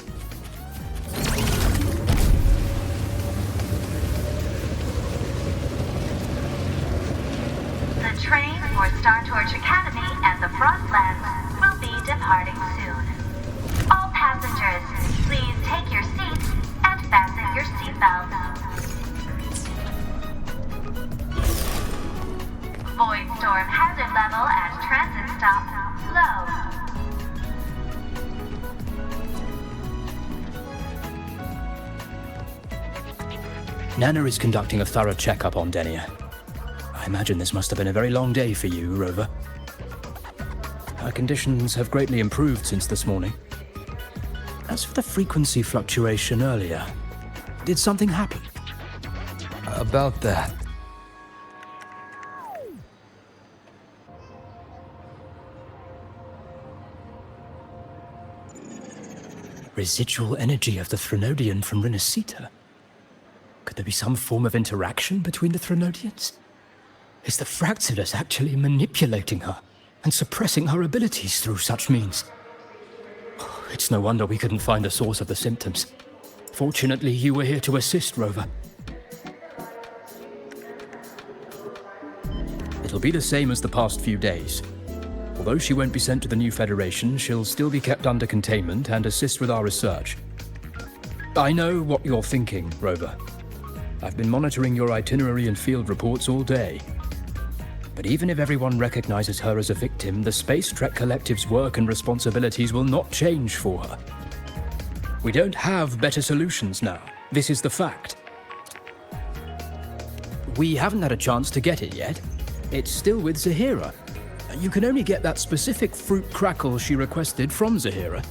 The train for Star Torch Academy and the Frostlands will be departing soon. Passengers, please take your seats and fasten your seatbelts. Void storm hazard level at transit stop low. Nana is conducting a thorough checkup on Denia. I imagine this must have been a very long day for you, Rover. Her conditions have greatly improved since this morning. As for the frequency fluctuation earlier, did something happen? About that. Residual energy of the Threnodian from Renacita? Could there be some form of interaction between the Threnodians? Is the Fraxidus actually manipulating her and suppressing her abilities through such means? It's no wonder we couldn't find the source of the symptoms. Fortunately, you were here to assist, Rover. It'll be the same as the past few days. Although she won't be sent to the new Federation, she'll still be kept under containment and assist with our research. I know what you're thinking, Rover. I've been monitoring your itinerary and field reports all day. But even if everyone recognizes her as a victim, the Space Trek Collective's work and responsibilities will not change for her. We don't have better solutions now. This is the fact. We haven't had a chance to get it yet. It's still with Zahira. You can only get that specific fruit crackle she requested from Zahira.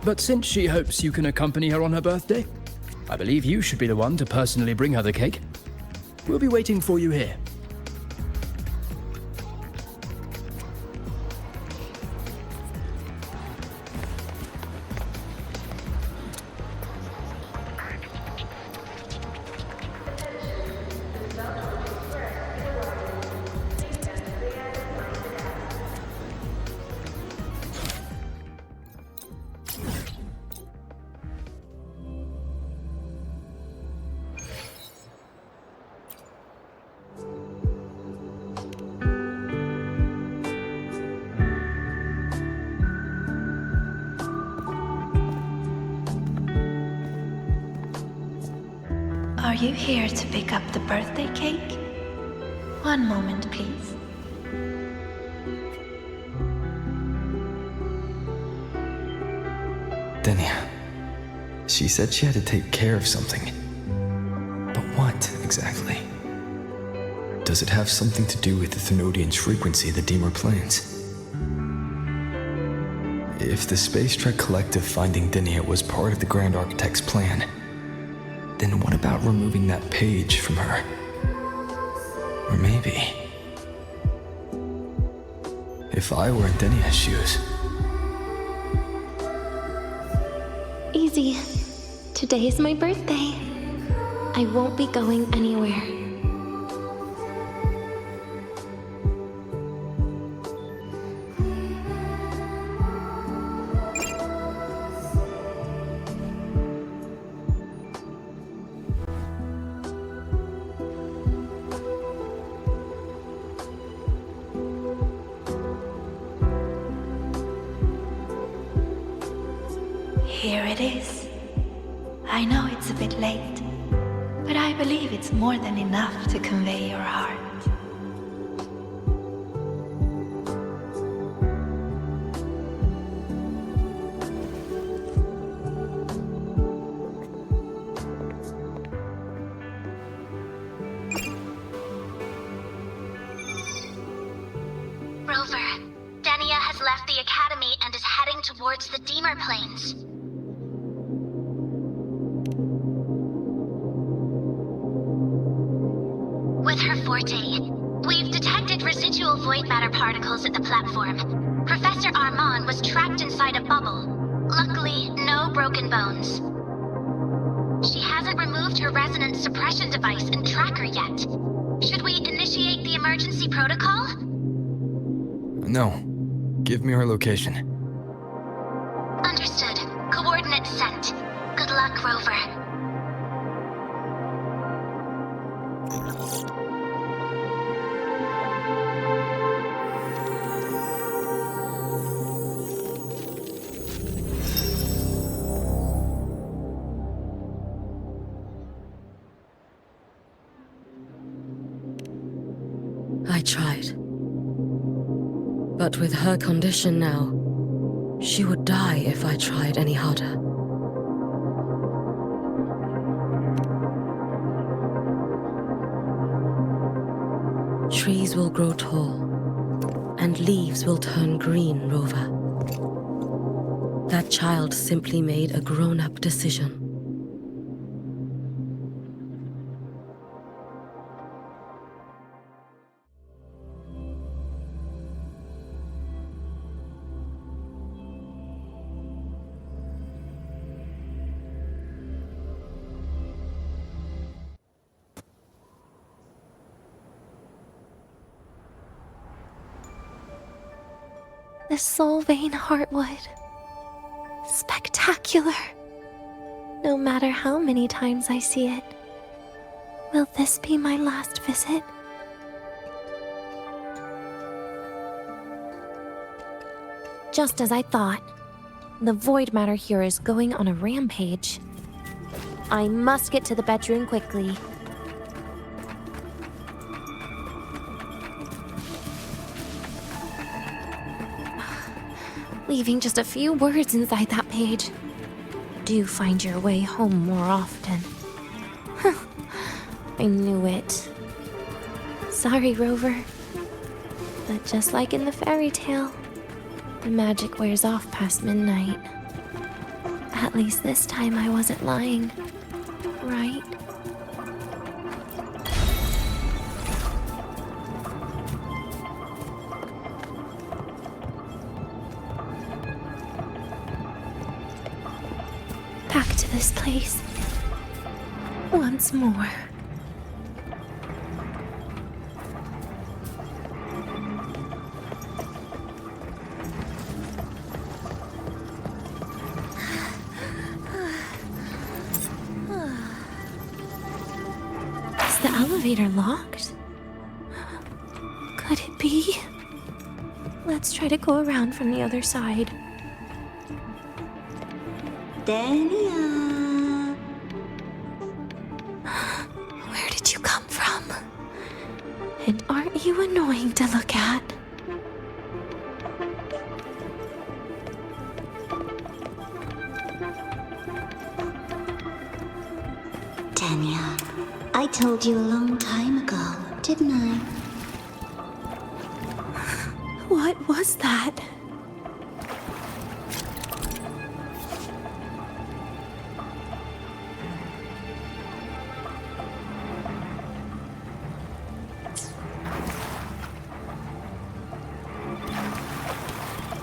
But since she hopes you can accompany her on her birthday, I believe you should be the one to personally bring her the cake. We'll be waiting for you here. Are you here to pick up the birthday cake? One moment, please. Denia. She said she had to take care of something. But what, exactly? Does it have something to do with the Thenodian's frequency the Deemer plans? If the Space Trek Collective finding Denia was part of the Grand Architect's plan, then what about removing that page from her? Or maybe... if I were in Denia's shoes... Easy. Today is my birthday. I won't be going anywhere. Here it is. I know it's a bit late, but I believe it's more than enough to convey your heart. Rover, Denia has left the Academy and is heading towards the Deemer Plains. With her forte, we've detected residual void matter particles at the platform. Professor Armand was trapped inside a bubble. Luckily, no broken bones. She hasn't removed her resonance suppression device and tracker yet. Should we initiate the emergency protocol? No. Give me her location. Understood. Coordinates sent. Good luck, Rover. tried. But with her condition now, she would die if I tried any harder. Trees will grow tall, and leaves will turn green, Rover. That child simply made a grown-up decision. The soul vein heartwood. Spectacular. No matter how many times I see it. Will this be my last visit? Just as I thought. The void matter here is going on a rampage. I must get to the bedroom quickly. Leaving just a few words inside that page. Do find your way home more often. I knew it. Sorry, Rover. But just like in the fairy tale, the magic wears off past midnight. At least this time I wasn't lying, right? Back to this place. Once more. Is the elevator locked? Could it be? Let's try to go around from the other side. Denia. Where did you come from? And aren't you annoying to look at? Denia, I told you a long time ago, didn't I? What was that?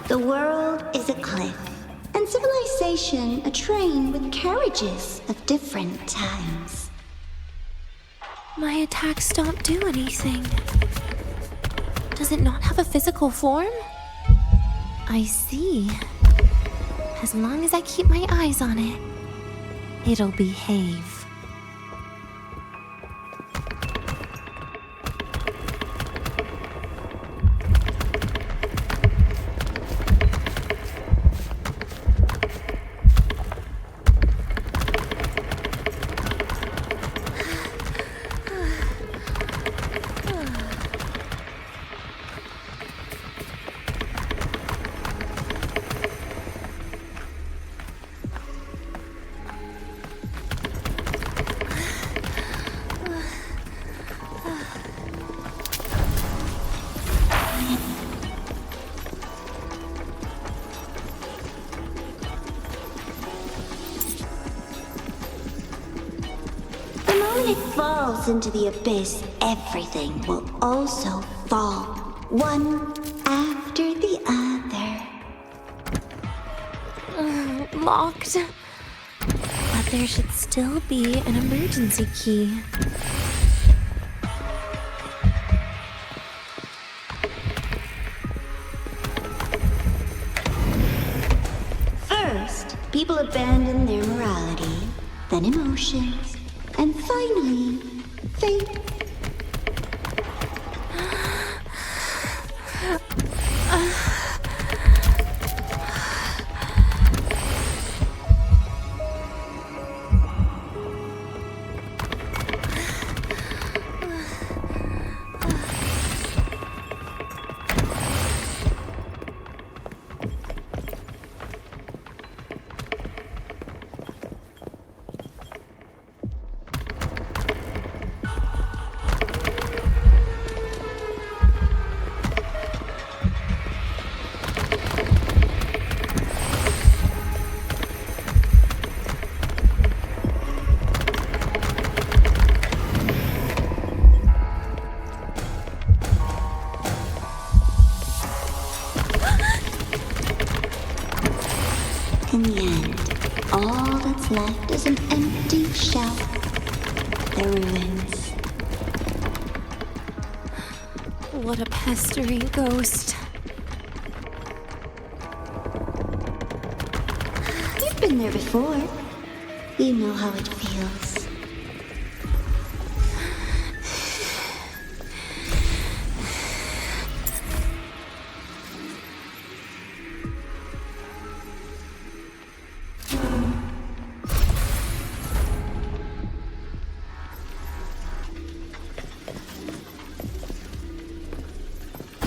The world is a cliff, and civilization a train with carriages of different times. My attacks don't do anything. Does it not have a physical form? I see. As long as I keep my eyes on it, it'll behave. When it falls into the abyss, everything will also fall, one after the other. Locked. But there should still be an emergency key. First, people abandon their morality, then emotions, and finally, faith. In the end, all that's left is an empty shell. The ruins. What a pestering ghost. You've been there before. You know how it feels.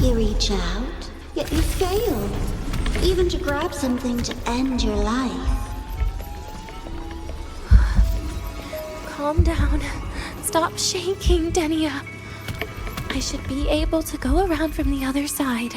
You reach out, yet you fail. Even to grab something to end your life. Calm down. Stop shaking, Denia. I should be able to go around from the other side.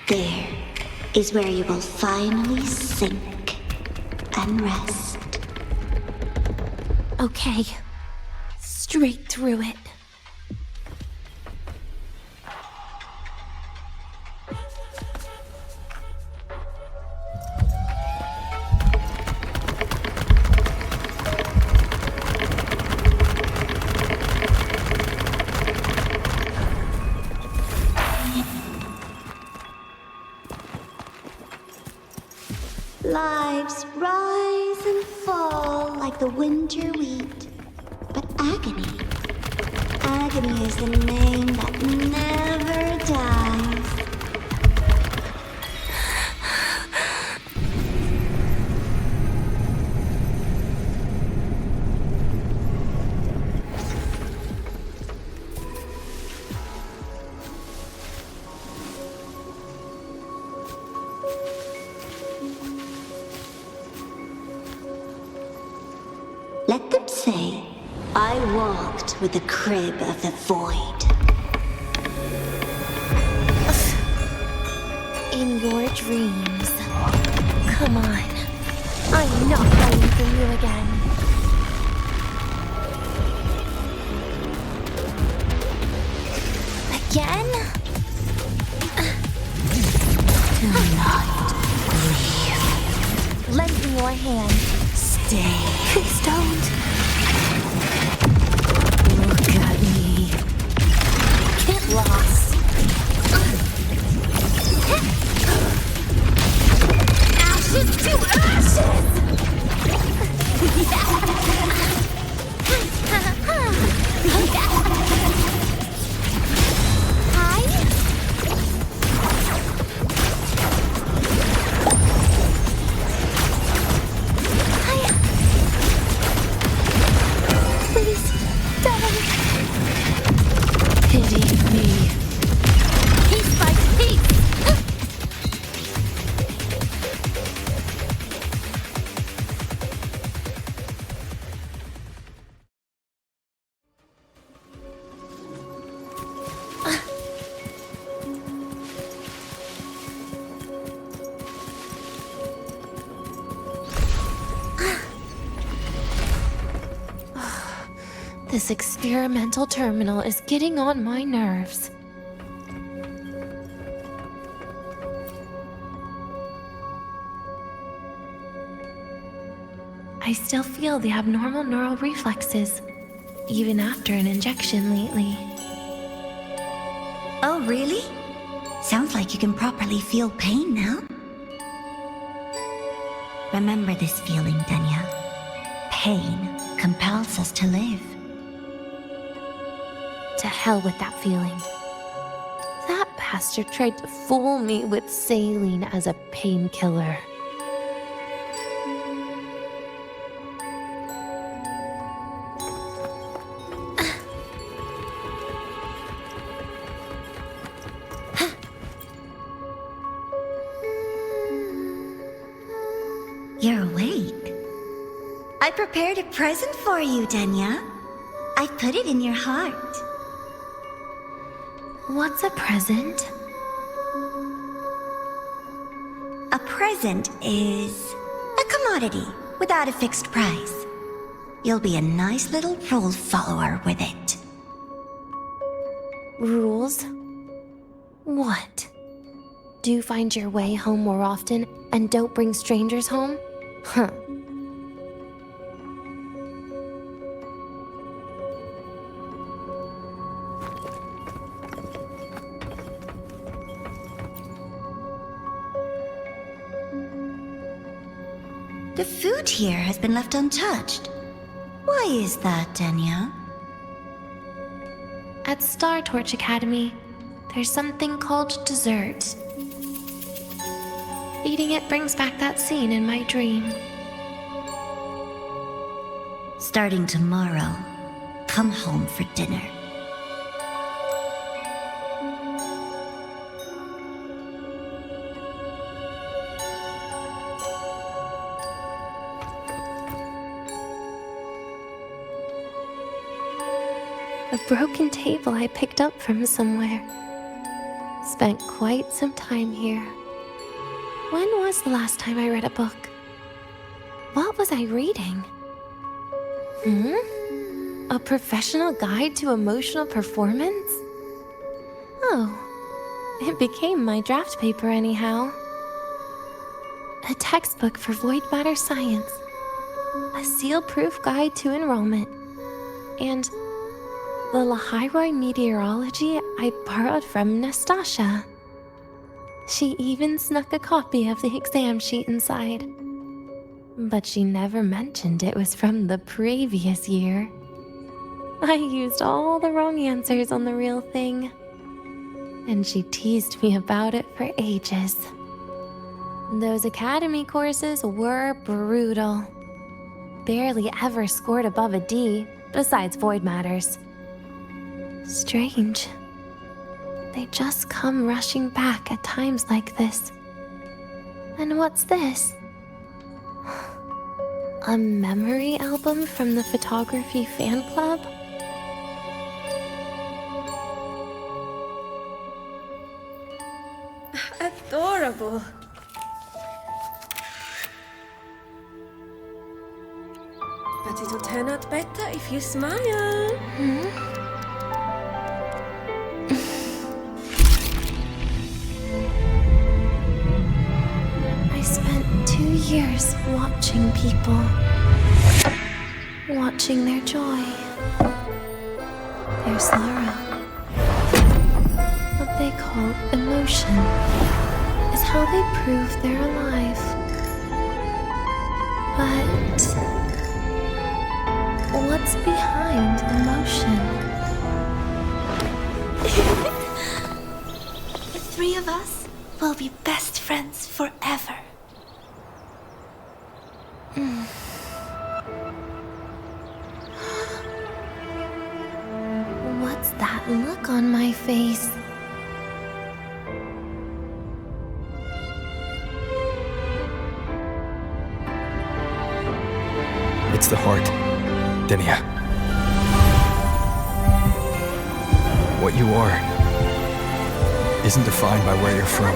There is where you will finally sink and rest. Okay. Straight through it. Lives rise and fall like the winter wheat. But agony is the name that never dies. Let them say, I walked with the crib of the void. In your dreams. Come on. I'm not running from you again. Again? Do not grieve. Lend me your hand. Stay. Please don't. Look at me. Get lost. Ashes to ashes! This experimental terminal is getting on my nerves. I still feel the abnormal neural reflexes, even after an injection lately. Oh, really? Sounds like you can properly feel pain now. Remember this feeling, Denia. Pain compels us to live. To hell with that feeling. That bastard tried to fool me with saline as a painkiller. You're awake. I prepared a present for you, Denia. I put it in your heart. What's a present? A present is a commodity without a fixed price. You'll be a nice little rule follower with it. Rules? What? Do you find your way home more often and don't bring strangers home? Huh. The food here has been left untouched. Why is that, Denia? At Star Torch Academy, there's something called dessert. Eating it brings back that scene in my dream. Starting tomorrow, come home for dinner. A broken table I picked up from somewhere. Spent quite some time here. When was the last time I read a book? What was I reading? A professional guide to emotional performance? Oh, it became my draft paper anyhow. A textbook for void matter science. A seal-proof guide to enrollment. And the Lahairoi meteorology I borrowed from Nastasha. She even snuck a copy of the exam sheet inside. But she never mentioned it was from the previous year. I used all the wrong answers on the real thing. And she teased me about it for ages. Those academy courses were brutal. Barely ever scored above a D, besides void matters. Strange. They just come rushing back at times like this. And what's this? A memory album from the photography fan club? Adorable. But it'll turn out better if you smile. I spent 2 years watching people. Watching their joy. Their sorrow. What they call emotion is how they prove they're alive. But what's behind emotion? The three of us will be best friends forever. What's that look on my face? It's the heart, Denia. What you are isn't defined by where you're from.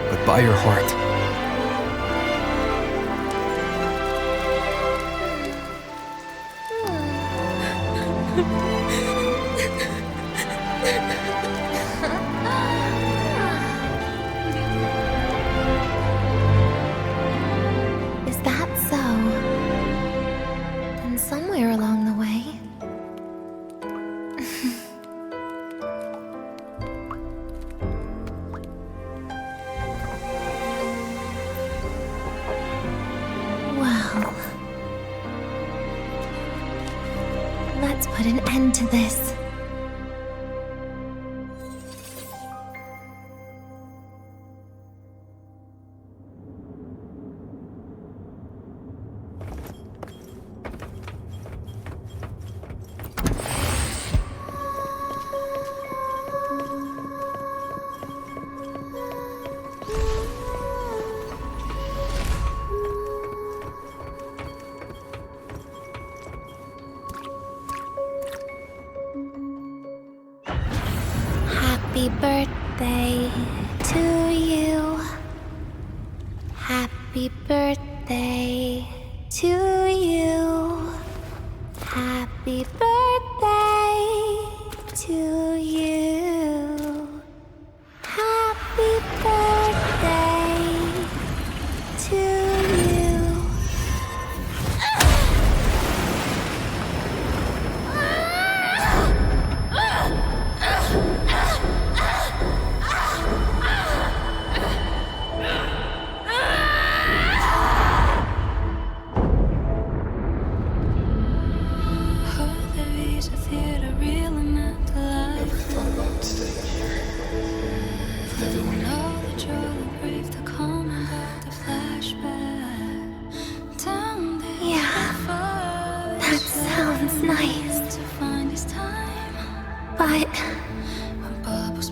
But by your heart. Is that so? Then somewhere along the way, Let's put an end to this. Happy birthday to you. Happy birthday to you. Happy birthday to you. Happy birthday to you. Nice.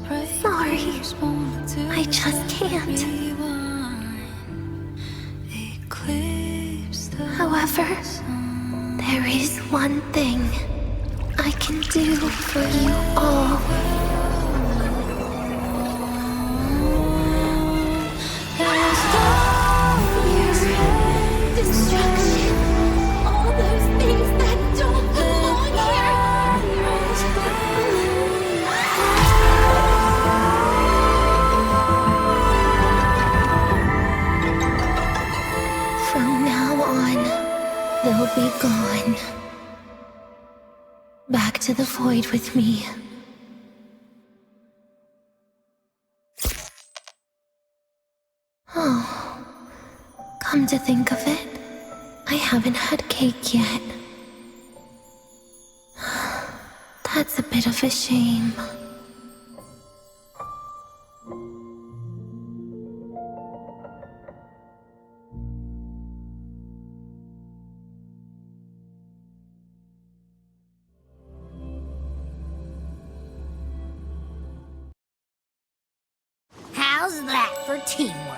But sorry, I just can't. However, there is one thing I can do for you all. Destruction, all those things that don't belong here. From now on, they'll be gone. Back to the void with me. Oh, come to think of it, I haven't had cake yet. That's a bit of a shame. How's that for teamwork?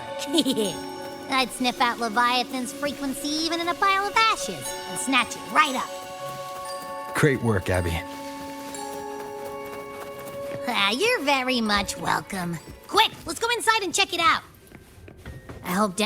I'd sniff out Leviathan's frequency even in a pile of ashes and snatch it right up. Great work, Abby. You're very much welcome. Quick, let's go inside and check it out. I hope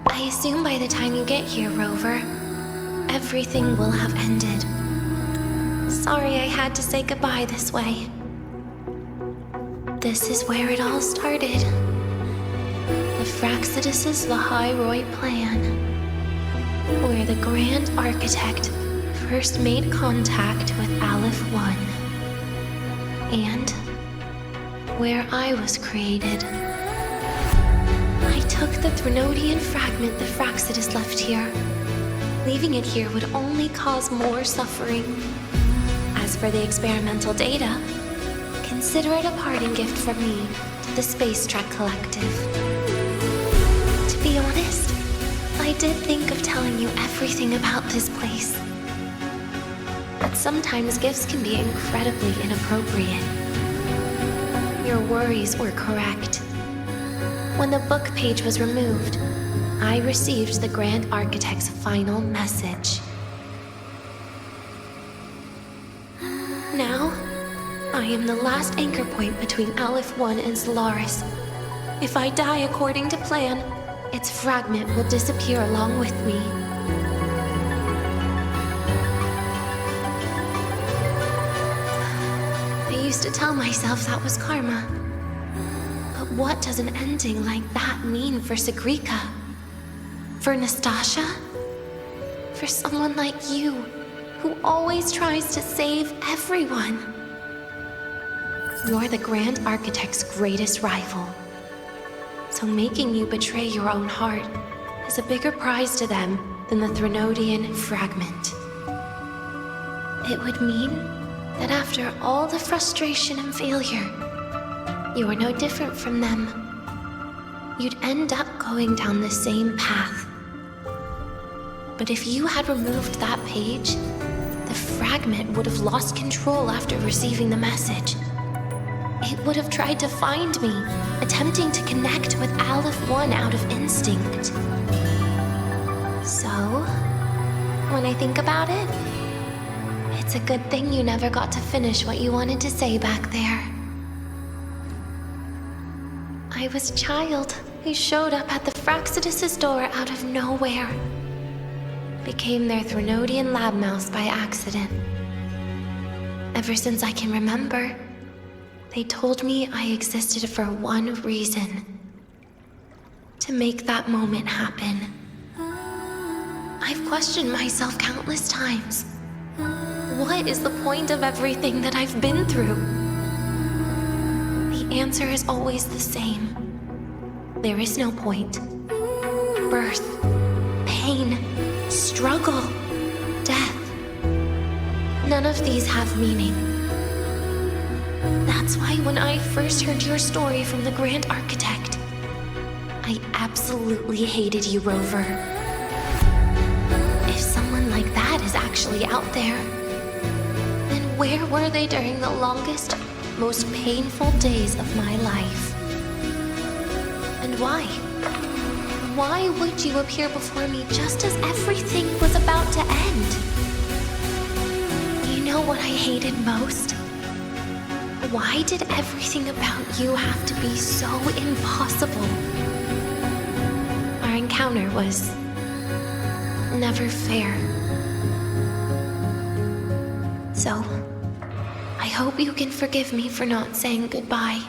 I assume by the time you get here, Rover, everything will have ended. Sorry I had to say goodbye this way. This is where it all started. The Fraxidus's Lahairoi plan, where the Grand Architect first made contact with Aleph One, and where I was created. I took the Threnodian fragment the Fraxidus left here. Leaving it here would only cause more suffering. As for the experimental data, consider it a parting gift from me to the Space Trek Collective. To be honest, I did think of telling you everything about this place. But sometimes gifts can be incredibly inappropriate. Your worries were correct. When the book page was removed, I received the Grand Architect's final message. Now, I am the last anchor point between Aleph One and Solaris. If I die according to plan, its fragment will disappear along with me. I used to tell myself that was karma. But what does an ending like that mean for Segrika? For Nastasha? For someone like you, who always tries to save everyone? You're the Grand Architect's greatest rival. So making you betray your own heart is a bigger prize to them than the Threnodian fragment. It would mean that after all the frustration and failure, you are no different from them. You'd end up going down the same path. But if you had removed that page, the fragment would have lost control after receiving the message. It would have tried to find me, attempting to connect with Aleph One out of instinct. So, when I think about it, it's a good thing you never got to finish what you wanted to say back there. I was a child who showed up at the Fraxidus' door out of nowhere. Became their Threnodian lab mouse by accident. Ever since I can remember, they told me I existed for one reason. To make that moment happen. I've questioned myself countless times. What is the point of everything that I've been through? The answer is always the same. There is no point. Birth, pain, struggle, death. None of these have meaning. That's why when I first heard your story from the Grand Architect, I absolutely hated you, Rover. If someone like that is actually out there, then where were they during the longest, most painful days of my life? And why? Why would you appear before me just as everything was about to end? You know what I hated most? Why did everything about you have to be so impossible? Our encounter was never fair. So, I hope you can forgive me for not saying goodbye.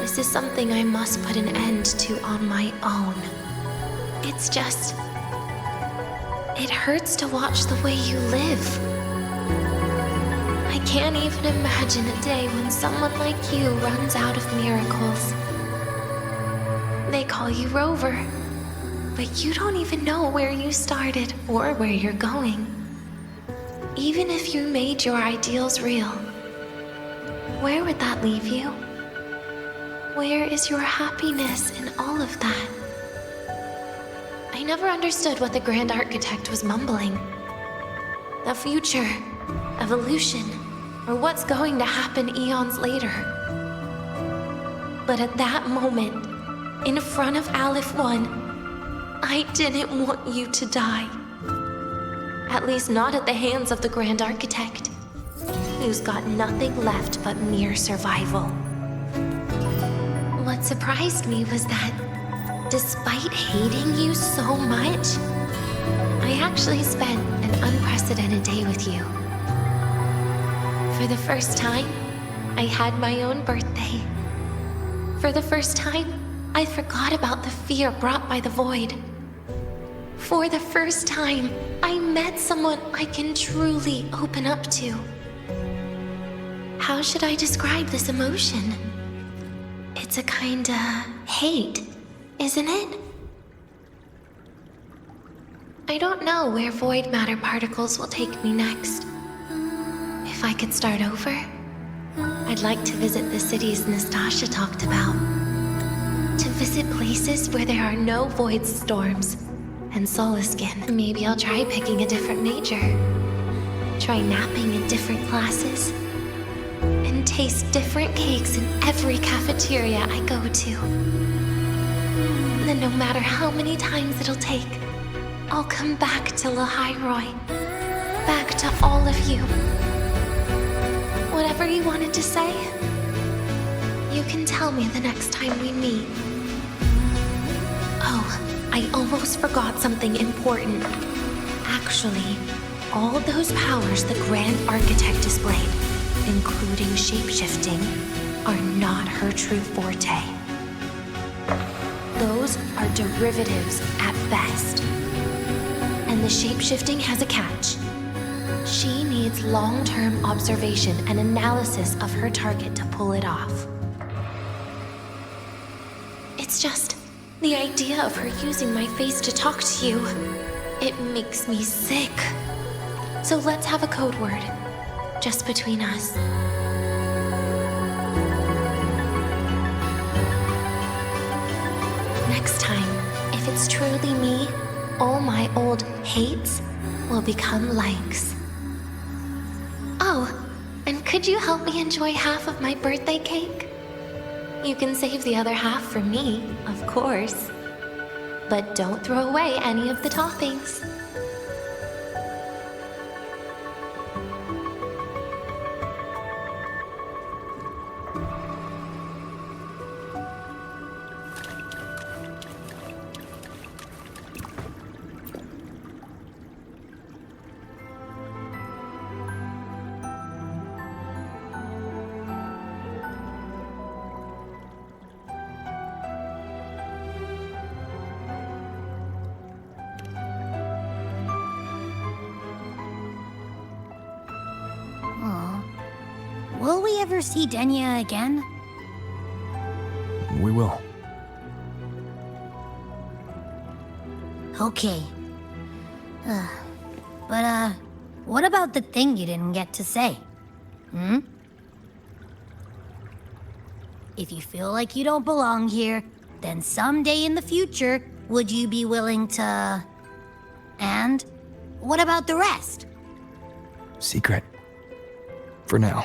This is something I must put an end to on my own. It's just... it hurts to watch the way you live. I can't even imagine a day when someone like you runs out of miracles. They call you Rover, but you don't even know where you started or where you're going. Even if you made your ideals real, where would that leave you? Where is your happiness in all of that? I never understood what the Grand Architect was mumbling. The future, evolution, or what's going to happen eons later. But at that moment, in front of Aleph One, I didn't want you to die. At least not at the hands of the Grand Architect, who's got nothing left but mere survival. What surprised me was that, despite hating you so much, I actually spent an unprecedented day with you. For the first time, I had my own birthday. For the first time, I forgot about the fear brought by the void. For the first time, I met someone I can truly open up to. How should I describe this emotion? It's a kinda hate, isn't it? I don't know where void matter particles will take me next. If I could start over, I'd like to visit the cities Nastasha talked about. To visit places where there are no void storms and Solaskin. Maybe I'll try picking a different major. Try napping in different classes. And taste different cakes in every cafeteria I go to. Then no matter how many times it'll take, I'll come back to Lahairoi. Back to all of you. Whatever you wanted to say, you can tell me the next time we meet. Oh, I almost forgot something important. Actually, all those powers the Grand Architect displayed, including shapeshifting, are not her true forte. Those are derivatives at best. And the shapeshifting has a catch. She needs long-term observation and analysis of her target to pull it off. It's just the idea of her using my face to talk to you. It makes me sick. So let's have a code word, just between us. Next time, if it's truly me, all my old hates will become likes. Oh, and could you help me enjoy half of my birthday cake? You can save the other half for me, of course. But don't throw away any of the toppings. Will we ever see Denia again? We will. Okay. But what about the thing you didn't get to say? If you feel like you don't belong here, then someday in the future, would you be willing to... And what about the rest? Secret. For now.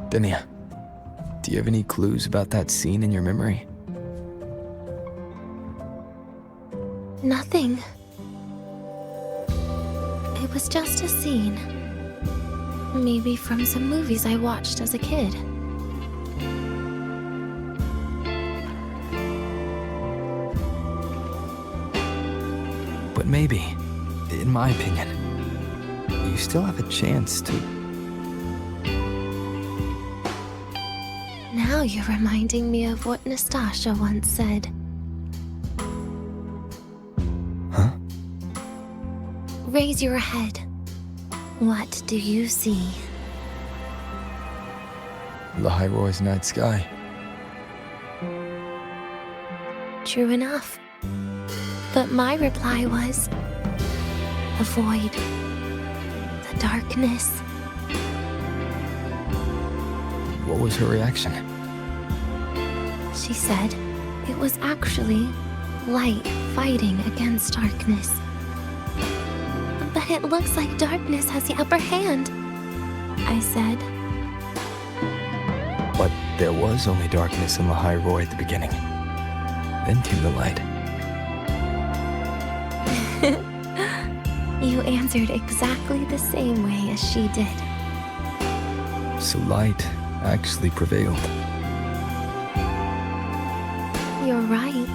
Denia, do you have any clues about that scene in your memory? Nothing. It was just a scene. Maybe from some movies I watched as a kid. But maybe, in my opinion, you still have a chance to... Now you're reminding me of what Nastasha once said. Huh? Raise your head. What do you see? Lahiroy's night sky. True enough. But my reply was... the void. The darkness. What was her reaction? She said it was actually light fighting against darkness. But it looks like darkness has the upper hand, I said. But there was only darkness in Lahiroy at the beginning. Then came the light. You answered exactly the same way as she did. So light actually prevailed. You're right.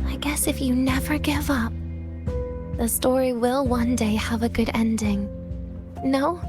I guess if you never give up, the story will one day have a good ending. No?